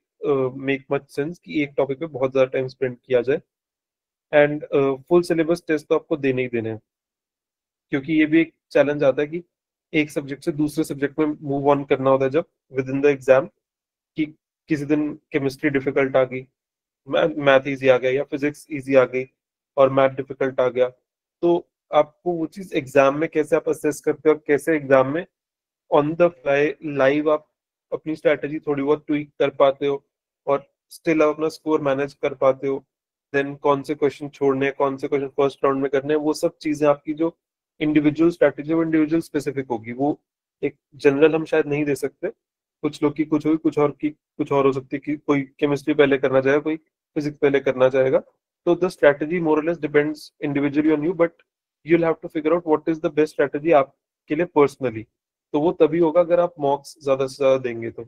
make much sense कि एक टॉपिक पे बहुत ज्यादा टाइम स्पेंड किया जाए। एंड फुल सिलेबस टेस्ट तो आपको देने ही देने हैं, क्योंकि ये भी एक चैलेंज आता है कि एक सब्जेक्ट से दूसरे सब्जेक्ट में मूव ऑन करना होता है जब विद इन द एग्जाम, कि किसी दिन केमिस्ट्री डिफिकल्ट आ गई, मैथ इजी आ गया, या फिजिक्स इजी आ गई और मैथ डिफिकल्ट आ गया। तो आपको वो चीज एग्जाम में कैसे आप असेस करते हो, और कैसे एग्जाम में ऑन द फ्लाई लाइव आप अपनी स्ट्रैटेजी थोड़ी बहुत ट्वीक कर पाते हो, और स्टिल आप अपना स्कोर मैनेज कर पाते हो। देन कौन से क्वेश्चन छोड़ने हैं, कौन से क्वेश्चन फर्स्ट राउंड में करने हैं, वो सब चीजें आपकी जो इंडिविजुअल स्ट्रैटेजी, वो इंडिविजुअल स्पेसिफिक होगी। वो एक जनरल हम शायद नहीं दे सकते, कुछ लोग की कुछ होगी, कुछ और की कुछ और हो सकती है, कि कोई केमिस्ट्री पहले करना चाहेगा, कोई फिजिक्स पहले करना चाहेगा। तो the strategy more or less depends individually on you, but you will have to figure out what is the best strategy आपके लिए पर्सनली। तो वो तभी होगा अगर आप मॉक्स ज्यादा से ज्यादा देंगे तो।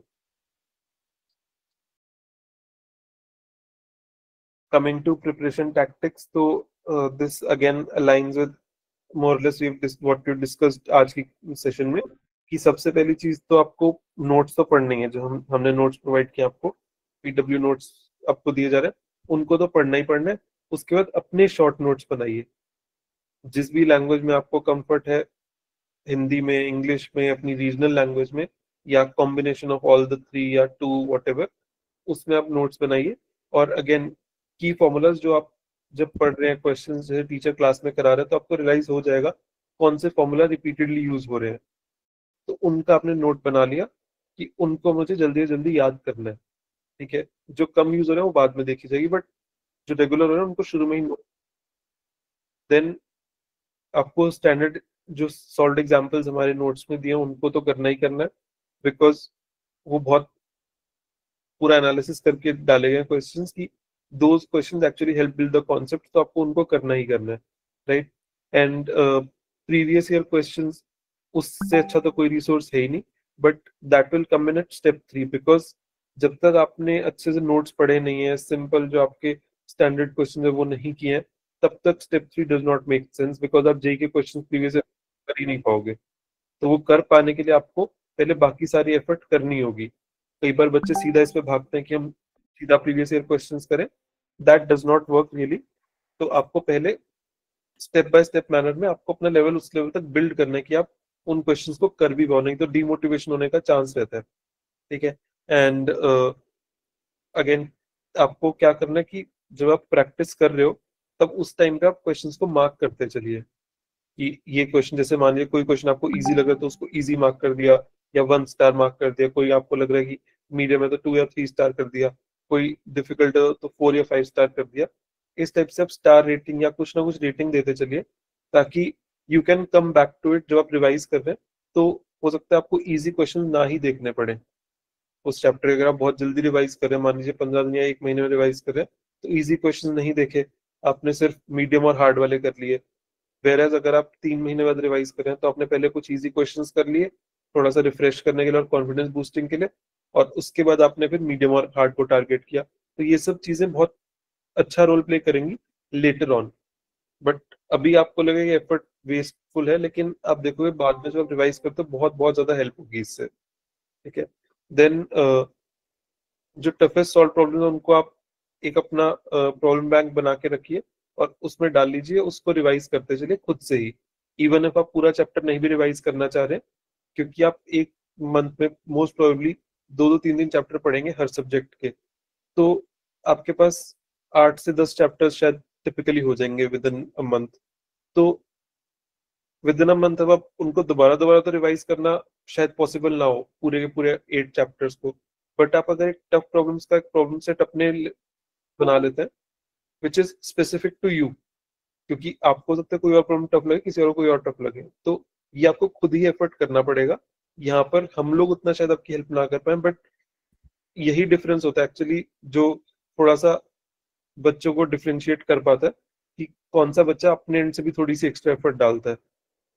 कमिंग टू प्रिपरेशन टैक्टिक्स, तो this again aligns with more less what we discussed आज की सेशन में, कि सबसे पहली चीज तो आपको नोट्स तो पढ़नी है। जो हमने नोट्स प्रोवाइड किए आपको, पीडब्ल्यू नोट्स आपको दिए जा रहे हैं, उनको तो पढ़ना ही पढ़ना है। उसके बाद अपने शॉर्ट नोट्स बनाइए, जिस भी लैंग्वेज में आपको कंफर्ट है, हिंदी में, इंग्लिश में, अपनी रीजनल लैंग्वेज में, या कॉम्बिनेशन ऑफ ऑल द 3 या 2 व्हाटएवर, उसमें आप नोट्स बनाइए। और अगेन की फॉर्मूलाज जो आप जब पढ़ रहे हैं, क्वेश्चन जो टीचर क्लास में करा रहे हैं, तो आपको रियलाइज हो जाएगा कौन से फॉर्मूला रिपीटेडली यूज हो रहे हैं। तो उनका आपने नोट बना लिया कि उनको मुझे जल्दी से जल्दी याद करना है, ठीक है। जो कम यूज हो रहे हैं वो बाद में देखी जाएगी, बट जो रेगुलर हो रहे हैं उनको शुरू में ही। देन आपको स्टैंडर्ड जो सॉल्व एग्जांपल्स हमारे नोट्स में दिए हैं, उनको तो करना ही करना है, बिकॉज वो बहुत पूरा एनालिसिस करके डाले गए क्वेश्चंस की those questions actually help build the concept, तो आपको उनको करना ही करना है, right. And previous year questions, उससे अच्छा तो कोई रिसोर्स है ही नहीं, but that will come in at step 3, बिकॉज जब तक आपने अच्छे से नोट्स पढ़े नहीं है, सिंपल जो आपके स्टैंडर्ड क्वेश्चन है वो नहीं किए हैं, तब तक step 3 does not make sense, because आप जेई के क्वेश्चन प्रीवियस कर ही नहीं पाओगे। तो वो कर पाने के लिए आपको पहले बाकी सारी एफर्ट करनी होगी। कई बार बच्चे सीधा इस पे भागते हैं कि हम सीधा प्रीवियस ईयर क्वेश्चंस करें, that does not work really. तो आपको पहले स्टेप बाय स्टेप मैनर में आपको अपना लेवल उस लेवल तक बिल्ड करना है कि आप उन क्वेश्चंस को कर भी पाओ, नहीं तो डिमोटिवेशन होने का चांस रहता है, ठीक है। एंड अगेन आपको क्या करना है कि जब आप प्रैक्टिस कर रहे हो, तब उस टाइम पे आप क्वेश्चंस को मार्क करते चलिए, कि ये क्वेश्चन, जैसे मान लीजिए कोई क्वेश्चन आपको इजी लग रहा है तो उसको इजी मार्क कर दिया, या 1 स्टार मार्क कर दिया। कोई आपको लग रहा है कि मीडियम है तो 2 या 3 स्टार कर दिया। कोई डिफिकल्ट है तो 4 या 5 स्टार कर दिया। इस टाइप से आप स्टार रेटिंग या कुछ ना कुछ रेटिंग देते चलिए, ताकि you can come back to it जब आप रिवाइज कर रहे हैं। तो हो सकता है आपको इजी क्वेश्चन ना ही देखने पड़े उस चैप्टर। अगर आप बहुत जल्दी रिवाइज कर रहे हैं, मान लीजिए 15 दिन या 1 महीने में रिवाइज कर रहे हैं, तो इजी क्वेश्चन नहीं देखे आपने, सिर्फ मीडियम और हार्ड वाले कर लिए, वेरएज अगर आप 3 महीने बाद रिवाइज कर रहे हैं तो आपने पहले कुछ इजी क्वेश्चंस कर लिए थोड़ा सा रिफ्रेश करने के लिए और कॉन्फिडेंस बूस्टिंग के लिए, और उसके बाद आपने फिर मीडियम और हार्ड को टारगेट किया, तो ये सब चीजें बहुत अच्छा रोल प्ले करेंगी लेटर ऑन। बट अभी आपको लगेगा एफर्ट वेस्टफुल है, लेकिन आप देखोगे बाद में जब आप रिवाइज करते हो बहुत बहुत ज्यादा हेल्प होगी इससे। ठीक है, देन जो टफेस्ट सॉल्व प्रॉब्लम है उनको आप एक अपना प्रॉब्लम बैंक बना के रखिए और उसमें डाल लीजिए, उसको रिवाइज करते चलिए खुद से ही। इवन इफ आप पूरा चैप्टर नहीं भी रिवाइज करना चाह रहे, क्योंकि आप एक मंथ में मोस्ट प्रोबेबली 2-3 चैप्टर पढ़ेंगे हर सब्जेक्ट के, तो आपके पास 8 से 10 चैप्टर्स शायद टिपिकली हो जाएंगे विद इन अ मंथ। तो विद इन अ मंथ अब आप उनको दोबारा दोबारा तो रिवाइज करना शायद पॉसिबल ना हो पूरे के पूरे 8 चैप्टर्स को, बट आप अगर एक टफ प्रॉब्लम्स का एक प्रॉब्लम सेट अपने बना लेते हैं which is specific to you, क्योंकि आपको हो सकता है कोई और प्रॉब्लम टफ लगे, किसी और को कोई और टफ लगे, तो ये आपको खुद ही एफर्ट करना पड़ेगा। यहाँ पर हम लोग उतना शायद आपकी हेल्प ना कर पाए, बट यही डिफरेंस होता है एक्चुअली जो थोड़ा सा बच्चों को डिफ्रेंशिएट कर पाता है कि कौन सा बच्चा अपने एंड से भी थोड़ी सी एक्स्ट्रा एफर्ट डालता है।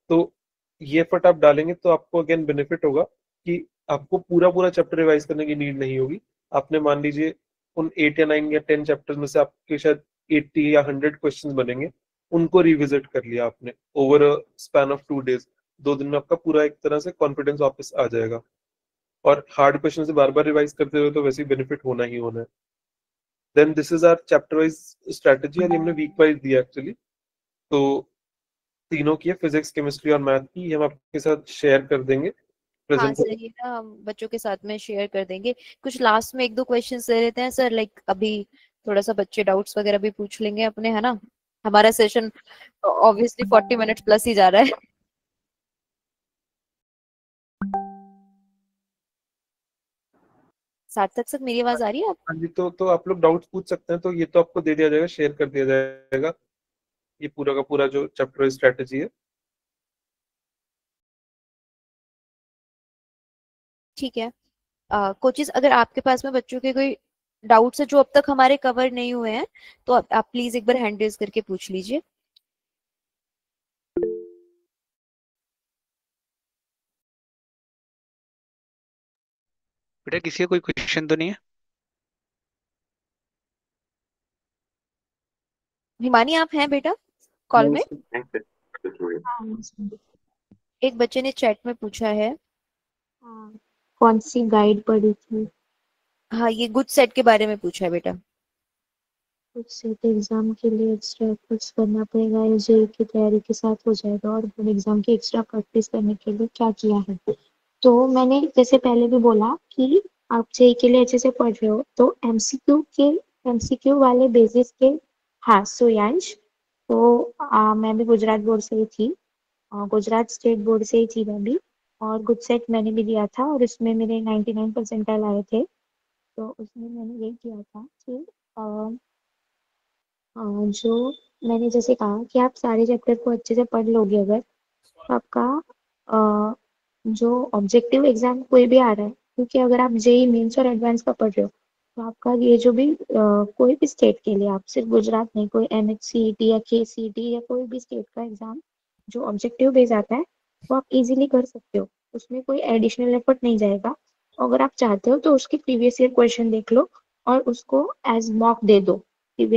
तो ये एफर्ट आप डालेंगे तो आपको अगेन बेनिफिट होगा कि आपको पूरा पूरा चैप्टर रिवाइज करने की नीड नहीं होगी। आपने मान लीजिए उन 8 या 9 या 10 चैप्टर्स में से आपके शायद 80 या 100 क्वेश्चंस बनेंगे, उनको रिविजिट कर लिया आपने over a span of 2 days, 2 दिन में आपका पूरा एक तरह से कॉन्फिडेंस वापस आ जाएगा। और हार्ड क्वेश्चन से बार बार रिवाइज करते हुए तो वैसे ही बेनिफिट होना ही होना है। Then this is our chapter wise strategy, और ये हमने वीक वाइज दिया एक्चुअली। तो तीनों की है, फिजिक्स, केमिस्ट्री और मैथ की, ये हम आपके साथ शेयर कर देंगे
हाँ
प्रेजेंट।
सर, ये ना हम बच्चों के साथ में शेयर कर देंगे। कुछ लास्ट में 1-2 क्वेश्चंस ले लेते हैं सर, लाइक अभी थोड़ा सा बच्चे डाउट्स वगैरह भी पूछ लेंगे अपने, है ना। हमारा सेशन ऑब्वियसली 40 मिनट्स प्लस ही जा रहा है। सार्थक सर, मेरी आवाज आ रही है आप?
हाँ जी, तो आप लोग डाउट्स पूछ सकते हैं, तो ये तो आपको दे दिया जाएगा, शेयर कर दिया जाएगा ये पूरा का पूरा जो चैप्टर वाइज स्ट्रेटेजी है।
ठीक है। कोचिज, अगर आपके पास में बच्चों के कोई डाउट्स है जो अब तक हमारे कवर नहीं हुए हैं, तो आप प्लीज एक बार हैंड रेज करके पूछ लीजिए।
बेटा किसी का कोई क्वेश्चन तो नहीं है?
हिमानी, आप हैं बेटा कॉल में?
हाँ,
एक बच्चे ने चैट में पूछा है,
कौन सी गाइड पढ़ी थी?
हाँ ये गुड सेट के बारे में पूछा है बेटा।
कुछ सेट एग्जाम के लिए एक्स्ट्रा एफर्ट्स करना पड़ेगा या जेई की तैयारी के साथ हो जाएगा, और बोर्ड एग्जाम की एक्स्ट्रा प्रैक्टिस करने के लिए क्या किया है? तो मैंने जैसे पहले भी बोला कि आप जेई के लिए अच्छे से पढ़ रहे हो तो एमसीक्यू वाले बेसिस के, हाँ सोयांश, तो मैं भी गुजरात बोर्ड से ही थी, गुजरात स्टेट बोर्ड से ही थी मैं भी, और गुड सेट मैंने भी दिया था और उसमें मेरे 99 परसेंटाइल आए थे। तो उसमें मैंने यही किया था कि जो मैंने जैसे कहा कि आप सारे चैप्टर को अच्छे से पढ़ लोगे अगर, तो आपका जो ऑब्जेक्टिव एग्जाम कोई भी आ रहा है, क्योंकि अगर आप जेई मेंस और एडवांस का पढ़ रहे हो तो आपका ये जो भी कोई भी स्टेट के लिए, आप सिर्फ गुजरात नहीं, कोई एमएचसीईटी या केसीईटी या कोई भी स्टेट का एग्जाम जो ऑब्जेक्टिव बेस आता है वो आप इजीली कर सकते हो, उसमें कोई एडिशनल एफर्ट नहीं जाएगा। अगर आप चाहते हो तो उसके प्रीवियस ईयर क्वेश्चन देख लो और उसको एज मॉक दे दो,